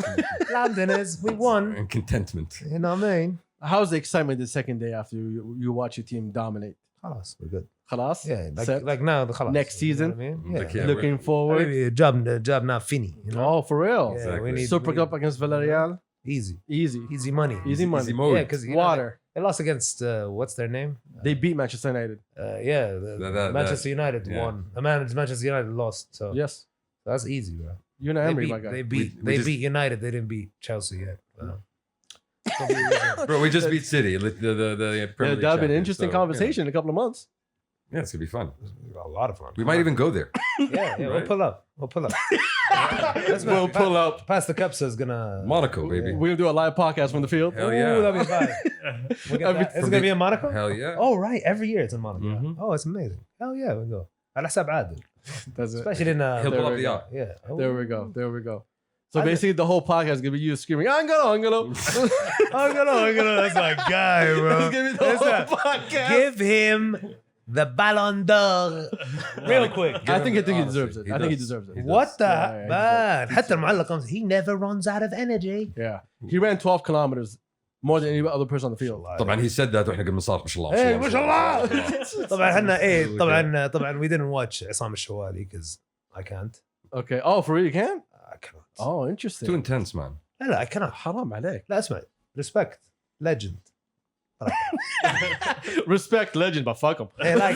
S5: Londoners, we won.
S3: And contentment.
S5: You know what I mean?
S4: How's the excitement the second day after you watch your team dominate?
S5: خلاص, we're good.
S4: خلاص?
S5: Yeah,
S4: Set?
S5: like now the خلاص.
S4: Next season?
S5: You know what I mean?
S3: Like,
S5: Yeah.
S3: yeah,
S4: Looking forward.
S5: Maybe the job not finny. You know?
S4: Oh, for real?
S5: Yeah,
S3: Exactly.
S5: we need
S4: Super
S5: we
S4: Cup
S5: need-
S4: against Villarreal.
S5: easy
S4: Easy
S5: money.
S4: Easy money.
S3: Easy mode.
S5: Yeah, because
S4: Water.
S5: they lost against what's their name?
S4: They beat Manchester United.
S5: Manchester United
S3: yeah.
S5: won. Manchester United lost. So
S4: Yes.
S5: that's easy, bro.
S4: You're not Emery, my guy.
S5: They
S3: We just-
S5: beat United. They didn't beat Chelsea yet.
S3: Bro, we just beat City. The Premier
S4: Yeah,
S3: League
S4: that'd be an
S3: champions,
S4: interesting
S3: so,
S4: conversation in a couple of months.
S3: Yeah, it's gonna be fun.
S5: A lot of fun.
S3: We might even go there.
S5: Yeah, we'll
S3: Right?
S5: pull up. We'll pull up.
S4: We'll pull up.
S5: Pastor Kabsa is gonna.
S3: Monaco, baby.
S4: We're gonna do a live podcast from the field.
S3: Hell
S5: Ooh,
S3: yeah.
S5: that'd be fun. We'll get that. Is it gonna be in Monaco?
S3: Hell yeah.
S5: Oh right, every year it's in Monaco.
S3: Mhm.
S5: Oh, it's amazing. Hell yeah, we'll go. على حساب عادل.
S4: That's it.
S5: Especially in
S3: He'll
S4: there
S3: pull up
S4: we
S3: the
S4: go.
S3: yacht.
S5: yeah. Oh.
S4: There we go. There we go. So basically, the whole podcast is gonna be you screaming, "Angelo, Angelo."
S5: Angelo, that's my guy, bro.
S4: It's gonna be the whole podcast.
S5: Give him the Ballon d'Or real quick.
S4: I think he
S3: Honestly,
S4: deserves it.
S3: he
S4: I think he
S3: does.
S4: deserves it.
S3: He
S5: What the
S4: Yeah,
S5: man? حتى المعلق comes. He never runs out of energy.
S4: Yeah, he ran 12 kilometers more than any other person on the field.
S3: طبعا he said that واحنا قبل نصاب ما شاء الله.
S5: Hey, ما شاء الله. طبعا احنا ايه طبعا we didn't watch عصام الشوالي because I can't.
S4: Okay. Oh, for real, you can?
S5: I cannot.
S4: Oh,
S3: Too
S4: interesting.
S3: intense, man.
S5: لا I cannot.
S4: حرام عليك.
S5: لا اسمع. Respect. Legend.
S4: Respect legend, but fuck him.
S5: Hey, like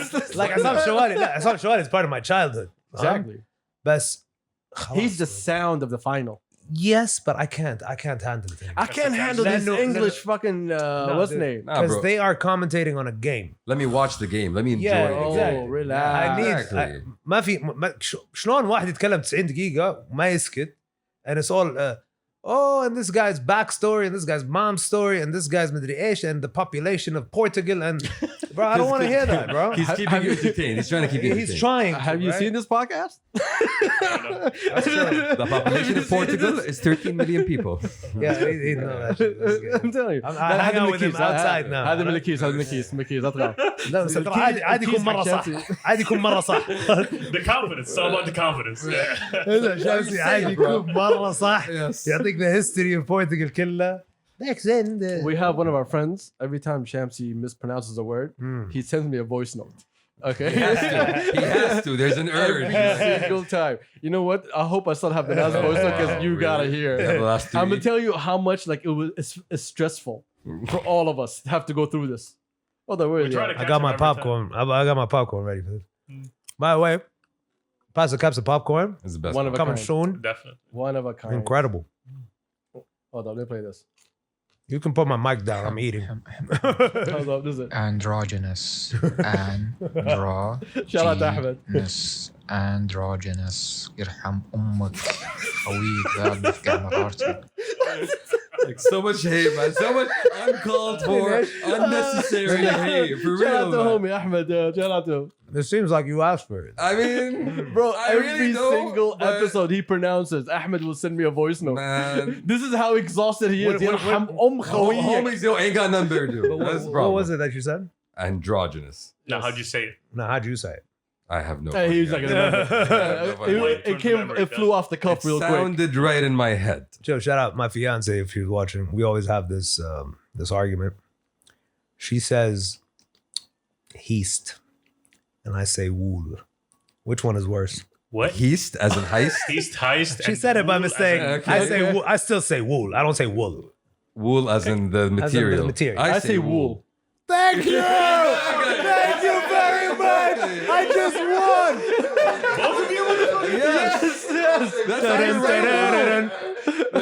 S5: عصام الشوالي. لا عصام الشوالي is part of my childhood.
S4: Exactly.
S5: بس
S4: He's the sound of the final.
S5: Yes, but I can't handle it.
S4: I can't handle this
S5: no,
S4: English fucking what's
S5: dude.
S4: name?
S3: Nah,
S5: Because
S3: bro.
S5: they are commentating on a game.
S3: Let me watch the game. Let me enjoy
S5: Yeah,
S3: it.
S4: Oh,
S5: exactly.
S4: relax.
S5: I need
S3: Exactly.
S5: ما في شلون واحد يتكلم 90 دقيقة وما يسكت and it's all and this guy's backstory and this guy's mom's story and this guy's مدري ايش and the population of Portugal and bro I don't want to hear that, bro.
S3: He's keeping you entertained. He's trying to keep you entertained.
S5: He's trying.
S4: Have you
S5: right?
S4: seen this podcast?
S3: The population of Portugal is 13 million people.
S5: Yeah, he know that shit. That's good.
S4: I'm telling you.
S5: I hang out with him outside now.
S4: هذا من الكيس هذا أطلع.
S5: لا بس ترى عادي يكون مرة صح. عادي يكون مرة صح.
S2: The confidence. It's all about the confidence. Yeah.
S5: شمسي عادي يكون مرة صح.
S3: Yes.
S5: يعطيك the history of Portugal كلها. Back then.
S4: We have one of our friends. Every time Shamsi mispronounces a word, he sends me a voice note. Okay.
S3: He has to. There's an urge.
S4: Every single time. You know what? I hope I still have the last voice note because you gotta hear.
S3: Yeah, the last three.
S4: I'm gonna tell you how much like it's stressful for all of us to have to go through this. Oh, the word.
S2: We try to
S5: I got my popcorn. I got my popcorn ready for this. By the way, Pastor Kabsa popcorn
S3: It's the best.
S4: One of a
S5: coming
S4: kind.
S5: soon.
S2: Definitely.
S4: One of a kind.
S5: Incredible.
S4: Hold on, let me play this.
S5: You can put my mic down. I'm eating.
S4: Hold on, this is it.
S8: Androgynous.
S4: Shout out to Ahmed.
S8: Androgynous. يرحم أمك خويك ذا بيحكي على مرارتي.
S3: Like so much hate, man. So much uncalled for, unnecessary hate. For
S4: Shout out
S3: real,
S4: to
S3: man.
S4: homie Ahmed. Shout out to him.
S5: It seems like you asked for it.
S3: I mean,
S4: Bro,
S3: I
S4: every
S3: really don't,
S4: single
S3: but-
S4: episode he pronounces, Ahmed will send me a voice note.
S3: Man.
S4: This is how exhausted he is.
S5: What-
S4: يرحم خويك.
S3: Homies don't ain't got nothing better to do. That's the
S5: What
S3: problem.
S5: was it that you said?
S3: Androgynous.
S2: Now, how'd you say it?
S5: No, how'd you say it?
S3: I have no.
S4: Hey, he's not
S3: fucking
S4: gonna
S3: idea.
S4: remember. It flew off the cuff real quick.
S3: Sounded right in my head.
S5: Joe, shout out my fiance if she's watching. We always have this this argument. She says heist, and I say wool. Which one is worse?
S2: What?
S3: Heist, as in heist.
S2: Heist.
S5: She
S2: and
S5: said it by
S2: wool as
S5: mistake.
S2: in-
S3: Okay.
S5: I say wool. I still say wool. I don't say wool.
S3: Wool, as in the material.
S5: material.
S4: I say wool.
S5: Thank you. Thank you very much. I just won.
S2: Both of you?
S3: Yes.
S4: Yes.
S3: That's how you say wool.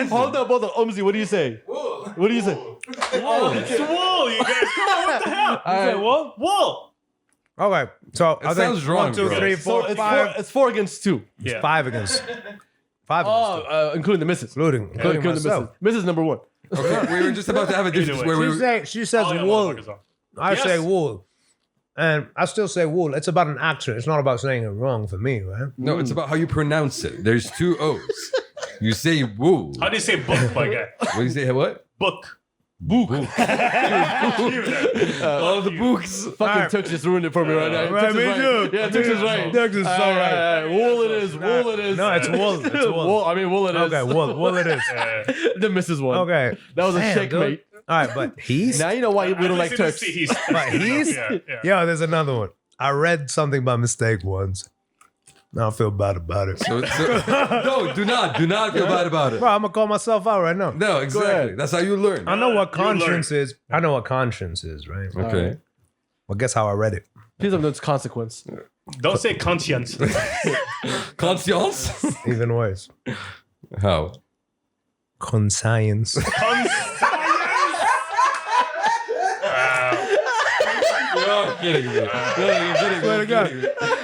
S4: Hold up. Umzi, what do you say? What do you say?
S2: Wool. It's wool, you guys. Come on, what the hell?
S4: All right.
S2: Wool? Wool.
S5: Okay, so I think
S3: sounds wrong,
S5: 1, 2,
S3: bro.
S5: 3,
S4: So
S5: 4, 5.
S4: it's 4 against 2.
S2: Yeah.
S5: 5 against. 5 against.
S4: Oh, including the misses.
S5: Including
S4: Including the
S5: myself.
S4: misses. Misses number 1.
S3: Okay, we were just about to have a difference
S2: way.
S3: where
S5: She says
S2: All your
S5: wool.
S2: motherfuckers on.
S5: I
S2: Yes.
S5: say wool. And I still say wool. It's about an accent. It's not about saying it wrong for me, right?
S3: no, it's about how you pronounce it. There's 2 O's. You say wool.
S2: How do you say book, my guy?
S3: What do you say? What?
S2: Book.
S3: All the books.
S4: Fucking Tux just ruined it for me right now.
S5: Right,
S4: Tux
S5: me
S4: is
S5: too.
S4: Yeah, Tux is right.
S5: Tux is so right.
S4: Wool it is. Wool it is.
S5: No, it's wool. It's wool.
S4: Wool. I mean, wool it is.
S5: Okay, wool. Wool it is.
S4: The misses one.
S5: Okay.
S4: That was a
S5: Damn,
S4: checkmate.
S5: dude. All right, but he's...
S4: Now you know why we don't like Tux.
S5: He's... Yo, there's another one. I read something by mistake once. Now I feel bad about it.
S3: No, do not feel bad about it.
S5: Bro, I'm gonna call myself out right now.
S3: No, exactly. That's how you learn.
S5: I know what
S2: You learn.
S5: conscience is. I know what conscience is, right?
S3: Okay.
S5: Well, guess how I read it.
S4: Please don't know its consequence.
S2: Don't say conscience.
S3: Conscience?
S5: Even worse.
S3: How?
S5: Conscience.
S3: You're kidding me. You're kidding
S1: Swear to God.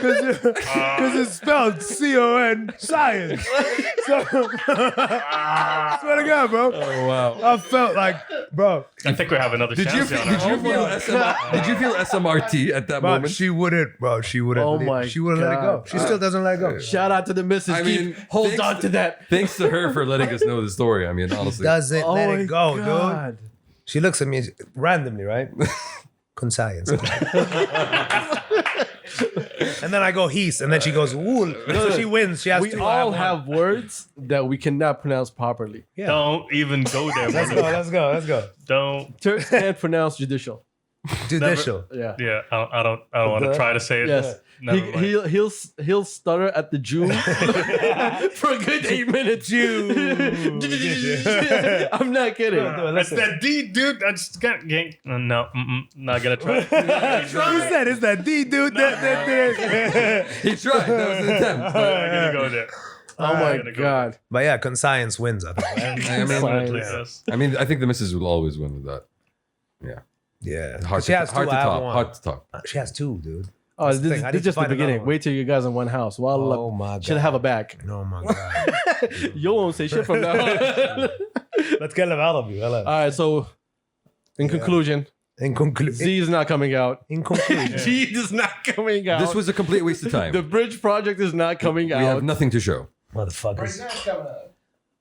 S1: Because it's spelled C-O-N, science. So, swear to God, bro.
S3: Oh wow.
S1: I felt like, bro,
S2: I think we have another
S3: Did you
S2: chance.
S3: feel SMRT at that
S5: But
S3: moment?
S5: she wouldn't, bro. She wouldn't.
S4: Oh my
S5: she wouldn't let it go.
S4: God.
S5: She still doesn't let it go.
S4: Shout out to the missus.
S3: I mean,
S4: Hold
S3: thanks
S4: on to that.
S3: Thanks to her for letting us know the story. I mean, honestly.
S5: Doesn't let
S4: my
S5: it go, dude.
S4: God.
S5: She looks at me randomly, right? Conscience. And then I go he's, and then she goes wool. So she wins. She has
S4: We
S5: two.
S4: all
S5: I
S4: have words that we cannot pronounce properly.
S2: Don't even go there.
S5: Let's
S2: brother.
S5: go. Let's go. Let's go.
S2: Don't.
S4: Turks can't pronounce judicial.
S5: Judicial.
S4: Yeah.
S2: Yeah, I don't want to try to say it.
S4: Yes.
S2: Never mind.
S4: He'll stutter at the Jew for a good 8 minutes. I'm not kidding.
S2: It's that D, dude. I just got no. Not gonna try.
S1: who said it's that D dude?
S3: He tried. That was an attempt.
S2: I'm gonna go there.
S4: Oh my
S2: gonna go
S4: God.
S5: But yeah, conscience wins. I think.
S4: Science.
S3: I mean, I think the missus will always win with that. Yeah.
S5: Yeah.
S3: Hard
S5: She
S3: to,
S5: has
S3: hard
S5: two.
S3: to
S5: I have
S3: top.
S5: one.
S3: Hard to top.
S5: She has two, dude.
S4: Oh,
S5: That's the
S4: this
S5: thing. I
S4: is
S5: need to
S4: just the
S5: find
S4: beginning.
S5: another one.
S4: Wait till you guys in one house. Well,
S5: Oh my God.
S4: should have a back.
S5: Oh my God.
S4: You won't say shit from now on.
S5: Let's get them out of you.
S4: All right, so in conclusion,
S5: In conclusion.
S4: Z is not coming out.
S5: In conclusion.
S4: G is not coming out.
S3: This was a complete waste of time.
S4: the Bridge project is not coming
S3: We
S4: out.
S3: have nothing to show.
S5: Motherfuckers.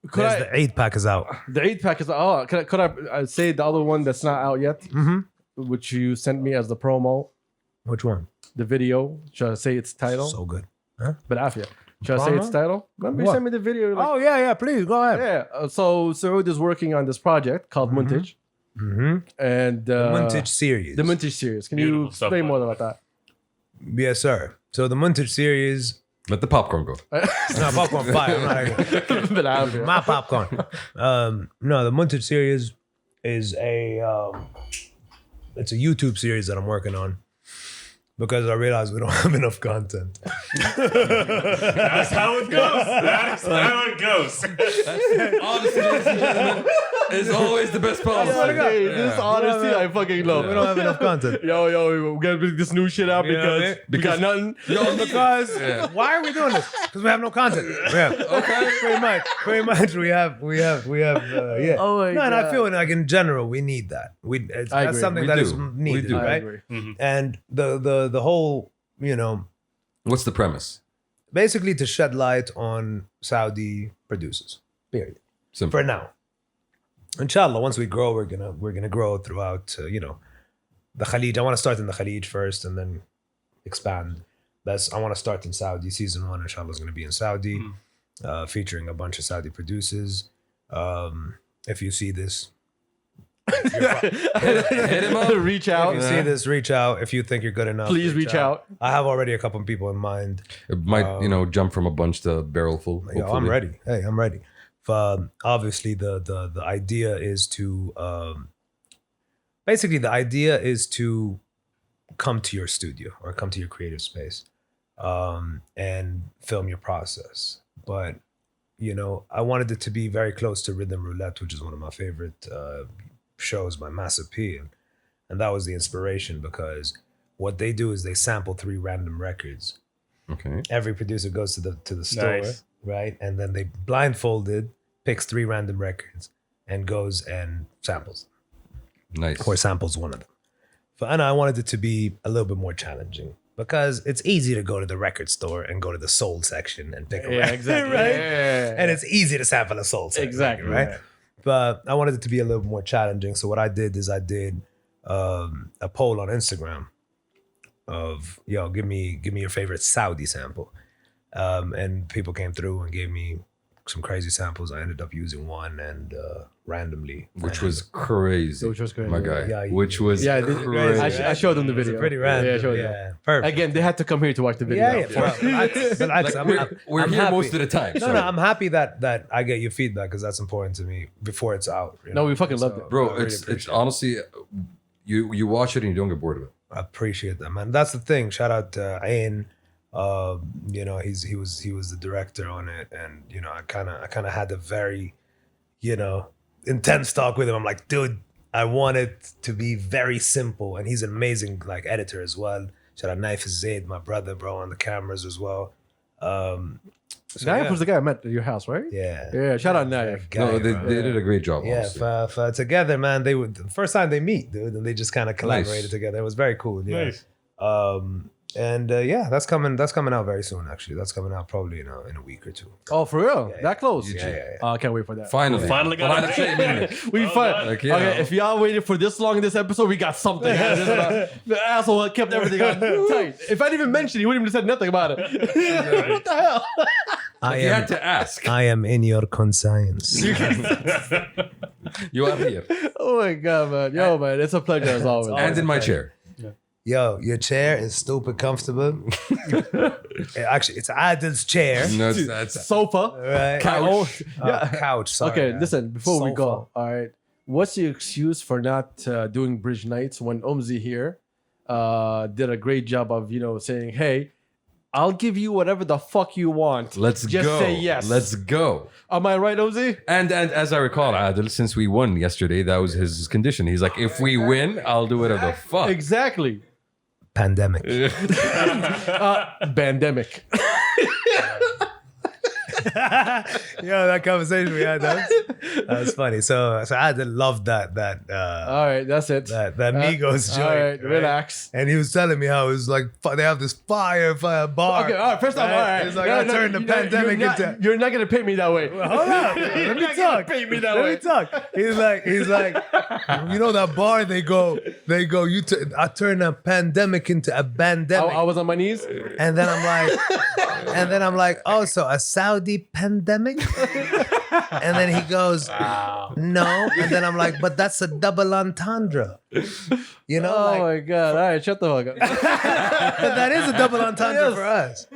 S4: Could
S5: There's
S4: I,
S5: the 8-pack is out.
S4: the 8-pack is could I say the other one that's not out yet, which you sent me as the promo,
S5: Which one?
S4: the video? Should I say its title?
S5: So good.
S4: But after, should I say
S5: Promo?
S4: its title? Remember you
S5: What?
S4: sent me the video. Like,
S5: Oh yeah, please go ahead.
S4: yeah. So Saud is working on this project called Montage,
S5: Mm-hmm.
S4: and
S5: The Montage series.
S4: the Montage series. Can you
S2: Beautiful stuff,
S4: explain more
S2: man.
S4: about that?
S5: Yes, sir. So the Montage series.
S3: Let the popcorn go.
S5: No, popcorn fire. I'm not
S4: But after.
S5: my popcorn. No, the Montage series is it's a YouTube series that I'm working on because I realized we don't have enough content.
S2: That's how it goes. That's how it goes.
S3: Honestly, ladies and gentlemen, is always the best policy.
S4: Hey, this honesty I fucking love.
S5: We don't have enough content.
S4: Yo, we gotta bring this new shit out
S5: You know what I
S4: because
S5: mean?
S4: we got nothing.
S5: Because why are we doing this? Because we have no content. Yeah. Okay. Pretty much. We have. Yeah.
S4: Oh my
S5: no, and I
S4: God.
S5: feel like in general we need that.
S4: I
S5: That's
S4: agree.
S5: something
S3: We
S5: that
S3: do.
S5: is
S3: We
S5: needed,
S3: do.
S4: I
S5: right?
S4: agree.
S5: And the whole,
S3: What's the premise?
S5: basically to shed light on Saudi producers. Period.
S3: Simple.
S5: For now. Inshallah, once we grow, we're gonna grow throughout. The Khalij. I want to start in the Khalij first, and then expand. I want to start in Saudi. Season 1, inshallah, is going to be in Saudi, featuring a bunch of Saudi producers. If you see this,
S3: Hit him up.
S4: Reach out.
S5: if you see this, reach out. If you think you're good enough,
S4: Please reach out.
S5: I have already a couple of people in mind.
S3: It might, jump from a bunch to a barrel full.
S5: Yeah, I'm
S3: hopefully.
S5: ready. Hey, I'm ready. Obviously, the idea is to basically the idea is to come to your studio or come to your creative space and film your process. But you know, I wanted it to be very close to Rhythm Roulette, which is one of my favorite shows by Massive P. And that was the inspiration, because what they do is they sample 3 random records.
S3: Okay.
S5: Every producer goes to the store,
S2: Nice.
S5: right? And then they blindfolded picks 3 random records and goes and samples,
S3: Nice.
S5: or samples one of them. And I wanted it to be a little bit more challenging, because it's easy to go to the record store and go to the soul section and pick a
S4: Yeah,
S5: record,
S4: exactly.
S5: right?
S4: Yeah.
S5: And it's easy to sample a soul section,
S4: Exactly,
S5: right?
S4: yeah.
S5: But I wanted it to be a little more challenging. So what I did is I did a poll on Instagram of, yo, give me your favorite Saudi sample. And people came through and gave me some crazy samples. I ended up using one, and randomly.
S3: Which was crazy.
S4: Which was crazy,
S3: My guy.
S5: yeah.
S3: Which was
S4: Yeah,
S3: crazy.
S4: I showed them the video.
S5: It's pretty random.
S4: Yeah, I showed them.
S5: Yeah, perfect.
S4: Again, they had to come here to watch the video.
S5: Yeah, yeah. Relax.
S3: We're
S5: I'm
S3: here
S5: happy.
S3: most of the time.
S5: No,
S3: so.
S5: no, I'm happy that I get your feedback, because that's important to me before it's out. you
S4: No,
S5: know?
S4: we fucking loved it.
S3: Bro,
S5: I really
S3: it's
S5: appreciate it.
S3: honestly, you watch it and you don't get bored of it.
S5: I appreciate that, man. That's the thing. Shout out to Ayn. You know, he was the director on it, and you know, I kind of had a very, you know, intense talk with him. I'm like, dude, I want it to be very simple, and he's an amazing like editor as well. Shout out Knife Zaid, my brother, bro, on the cameras as well. So,
S4: Naif
S5: yeah.
S4: was the guy I met at your house, right?
S5: Yeah.
S4: Yeah, shout out
S5: That
S4: Naif.
S5: guy,
S3: No, they
S5: bro.
S3: did a great job.
S5: Yeah,
S3: honestly.
S5: for together, man. They would the first time they meet, dude, and they just kind of collaborated
S3: Nice.
S5: together. It was very cool. Yeah.
S2: Nice.
S5: And yeah, that's coming out very soon. Actually, that's coming out probably in a week or two.
S4: Oh, for real?
S5: Yeah,
S4: That close?
S5: Yeah, yeah, yeah.
S4: Oh, I can't wait for that.
S3: Finally.
S2: Finally got
S3: Well,
S2: it.
S3: I didn't
S4: We
S2: Well
S4: fun.
S2: done.
S3: Like, you know.
S4: Okay, if y'all waited for this long in this episode, we got something. The asshole kept everything on tight. If I didn't even mention it, he wouldn't even said nothing about it. What the hell?
S5: I
S3: You
S5: am
S3: had to ask.
S5: I am in your conscience.
S3: You are here.
S4: Oh my god, man. Yo, man, it's a pleasure as always.
S3: And in my chair.
S5: Yo, your chair is stupid comfortable. Actually, it's Adil's chair.
S3: No, that's
S4: Sofa.
S5: Right?
S3: Couch.
S5: Couch. Sorry,
S4: Okay,
S5: man.
S4: listen, before we
S5: Sofa.
S4: go, all right. What's your excuse for not doing Bridge Nights when Omzi here did a great job of, you know, saying, hey, I'll give you whatever the fuck you want.
S3: Let's
S4: Just
S3: go.
S4: say yes.
S3: Let's go.
S4: Am I right, Omzi?
S3: And as I recall, Adil, since we won yesterday, that was his condition. He's like, if we win, I'll do whatever the fuck.
S4: Exactly.
S5: Pandemic.
S4: Pandemic.
S5: Yo, that conversation we had, that was funny. So Adil loved that
S4: All right, that's it.
S5: that Migos joint.
S4: All right, relax.
S5: And he was telling me how it was like they have this fire bar.
S4: Okay, all right. First off, all right.
S5: It's like I turned the pandemic into.
S4: You're not gonna pay me that way.
S5: Hold up, let me talk.
S4: Pay me that
S5: Let
S4: way.
S5: me talk. He's like, you know that bar? They go. I turned a pandemic into a pandemic,
S4: I was on my knees.
S5: and then I'm like, oh, so a Saudi pandemic? And then he goes, no. And then I'm like, but that's a double entendre. You know,
S4: Oh
S5: like,
S4: my god! All right, shut the fuck up.
S5: that is a double entendre
S4: Yes.
S5: for us.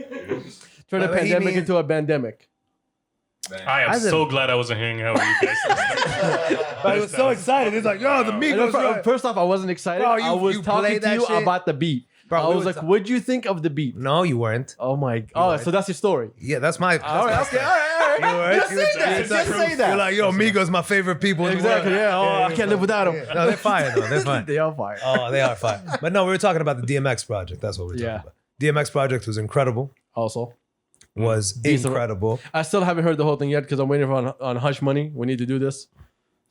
S4: Turn a
S5: But he
S4: pandemic
S5: means-
S4: into a pandemic.
S2: I am so glad I wasn't hanging out with you guys.
S5: I was so excited. He's like, yo, the
S4: I know,
S5: Migos. Right.
S4: First off, I wasn't excited.
S5: Bro,
S4: I was
S5: you
S4: talking
S5: played
S4: to
S5: that
S4: you
S5: shit?
S4: about the beat.
S5: Bro,
S4: I
S5: we
S4: was
S5: were
S4: like, what'd you think of the beat?
S5: No, you weren't.
S4: Oh my! Oh, so that's your story.
S5: Yeah, that's my.
S4: All right, okay, all right.
S5: You weren't.
S4: Just say that. Just say that.
S5: You're like, yo, Migos, my favorite people in
S4: Exactly.
S5: the world.
S4: Yeah. Oh, I can't live without them.
S5: No, they're fire though. They're fine.
S4: They are fire.
S5: Oh, they are fine. But no, we were talking about the DMX project. That's what we're talking
S4: Yeah.
S5: about. DMX project was incredible.
S4: Also,
S5: Was
S4: Decent.
S5: incredible.
S4: I still haven't heard the whole thing yet because I'm waiting for on Hush Money. We need to do this.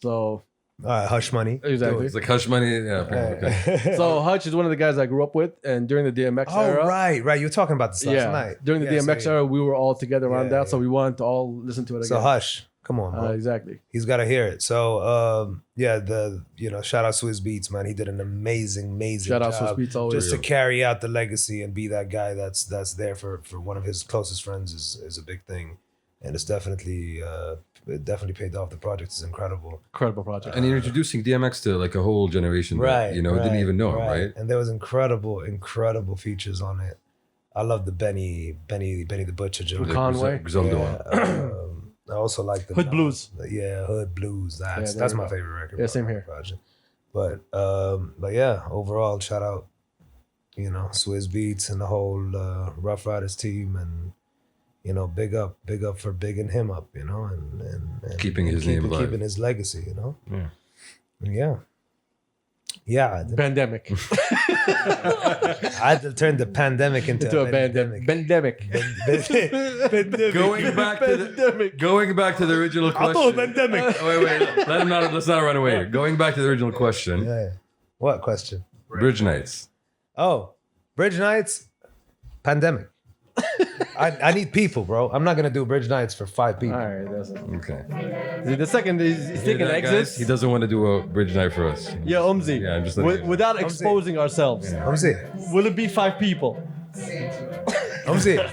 S4: So
S5: All right, Hush Money.
S4: exactly.
S3: It's like hush money. Yeah. Okay.
S4: So Hutch is one of the guys I grew up with, and during the DMX
S5: Oh,
S4: era,
S5: right. You were talking about this last
S4: yeah,
S5: night.
S4: during the
S5: Yeah,
S4: DMX
S5: so,
S4: era, we were all together around
S5: Yeah,
S4: that, so
S5: yeah.
S4: we wanted to all listen to it again.
S5: So Hush, come on, bro.
S4: Exactly.
S5: He's got to hear it. So yeah, shout out Swizz Beats, man. He did an amazing
S4: Shout out
S5: job
S4: Swizz Beats always.
S5: just to carry out the legacy and be that guy that's there for one of his closest friends is a big thing, and it's definitely it definitely paid off. The project is incredible.
S4: Incredible project.
S3: And you're introducing DMX to like a whole generation that, didn't even know him, right?
S5: And there was incredible features on it. I love the Benny the Butcher joint.
S4: With Conway.
S3: Griselda one.
S5: I also like the
S4: Hood Blues.
S5: Yeah, Hood Blues. That's
S4: there you
S5: my
S4: go.
S5: favorite record.
S4: Yeah, same
S5: by
S4: here.
S5: Project. But yeah, overall, shout out, Swizz Beats and the whole Rough Riders team, and you know, big up for bigging him up, you know, and
S3: Keeping his name alive.
S5: keeping his legacy, you know.
S3: Yeah.
S5: Yeah.
S4: Pandemic.
S5: I had to turn the pandemic into a pandemic.
S4: Pandemic.
S3: Going back to the original question.
S1: pandemic.
S3: Oh, wait. Let's not run away. Going back to the original question.
S5: Yeah. What question?
S3: Bridge nights.
S5: Oh, Bridge Nights, pandemic. I need people, bro. I'm not gonna do Bridge Nights for 5 people.
S4: All right, that's it.
S3: Okay.
S4: See, the second is he's taking
S3: Hear that, guys?
S4: exits.
S3: He doesn't want to do a bridge night for us.
S4: Yeah, Umzi.
S3: Yeah, I'm just letting you know.
S4: Without exposing ourselves.
S5: I'm saying.
S4: Will it be 5 people?
S5: I'm saying.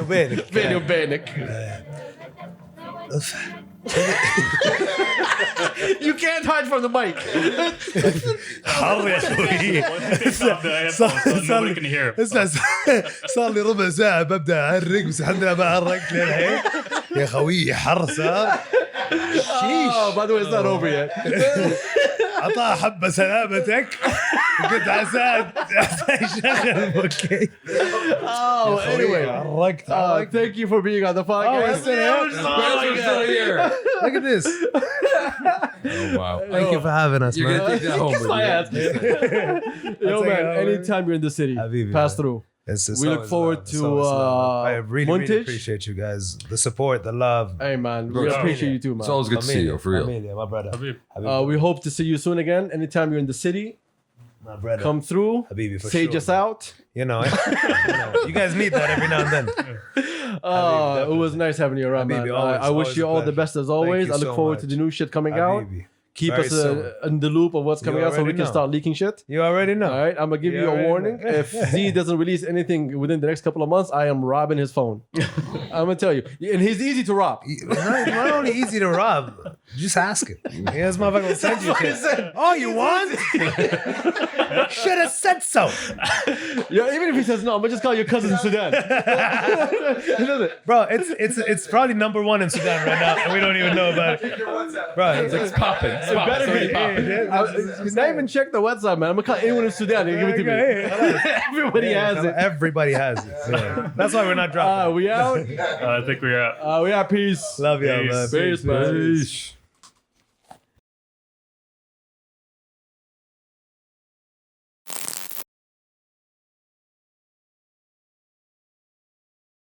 S5: Bene.
S4: Video Banik. You can't hide from the mic.
S1: حر يا اخوي
S2: Stop the headphones so nobody can hear.
S1: اسمع صار لي ربع ساعة ببدأ أعرق بس الحمد لله ما عرقت للحين يا خوي حر صار
S4: Oh, by the way, it's not over yet.
S1: عطاه حبة سلامتك قلت عساد شغل اوكي
S4: Oh, anyway.
S1: عرقت
S4: Thank you for being on the podcast.
S5: Look at this.
S3: Oh, wow.
S5: Thank you for having us,
S3: You're
S5: man.
S3: gonna take that home
S4: Kiss
S3: with
S4: my
S3: you.
S4: ass. Yo, man, anytime you're in the city,
S5: Habibi,
S4: pass
S5: man.
S4: through.
S5: It's
S4: We look
S5: always
S4: forward
S5: love.
S4: to,
S5: It's always love. I really
S4: montage.
S5: appreciate you guys. The support, the love.
S4: Hey, man, we
S3: Bro,
S4: appreciate you too, man.
S3: It's always good to see you, for real.
S5: Amelia, my brother.
S2: Habib.
S5: Habibi,
S4: We hope to see you soon again. Anytime you're in the city,
S5: my brother.
S4: come through,
S5: Habibi, for
S4: sage
S5: sure,
S4: us
S5: man.
S4: out.
S5: You know, you guys need that every now and then.
S4: It was nice having you around, man.
S5: Habibi, always-
S4: I wish
S5: always
S4: you
S5: a
S4: all the
S5: pleasure.
S4: best as always.
S5: Thank
S4: I
S5: you
S4: look
S5: so
S4: forward to
S5: much.
S4: the new shit coming out.
S5: Habibi.
S4: Keep
S5: Very
S4: us
S5: soon.
S4: in the loop of what's coming out so we
S5: already
S4: can
S5: know.
S4: start leaking shit.
S5: You already know.
S4: All right, I'm gonna give
S5: You
S4: you a
S5: already
S4: warning.
S5: know.
S4: If Z doesn't release anything within the next couple of months, I am robbing his phone. I'm gonna tell you, and he's easy to rob.
S5: Not only easy to rob, just ask him. Yeah, this motherfucker will send you shit.
S1: Oh, you want? Should have said so.
S4: Yeah, even if he says no, I'm gonna just call your cousin in Sudan.
S5: Bro, it's probably number 1 in Sudan right now, and we don't even know about it. Bro, it's popping. It's
S4: Better be. Not even check the WhatsApp, man. I'm gonna call anyone in Sudan and give it to me. Everybody has it.
S5: Everybody has it. Yeah. That's why we're not dropping.
S4: We out.
S2: I think we're out.
S4: We out. Peace.
S5: Love you, man.
S2: Peace.
S4: Peace, man.
S3: Peace.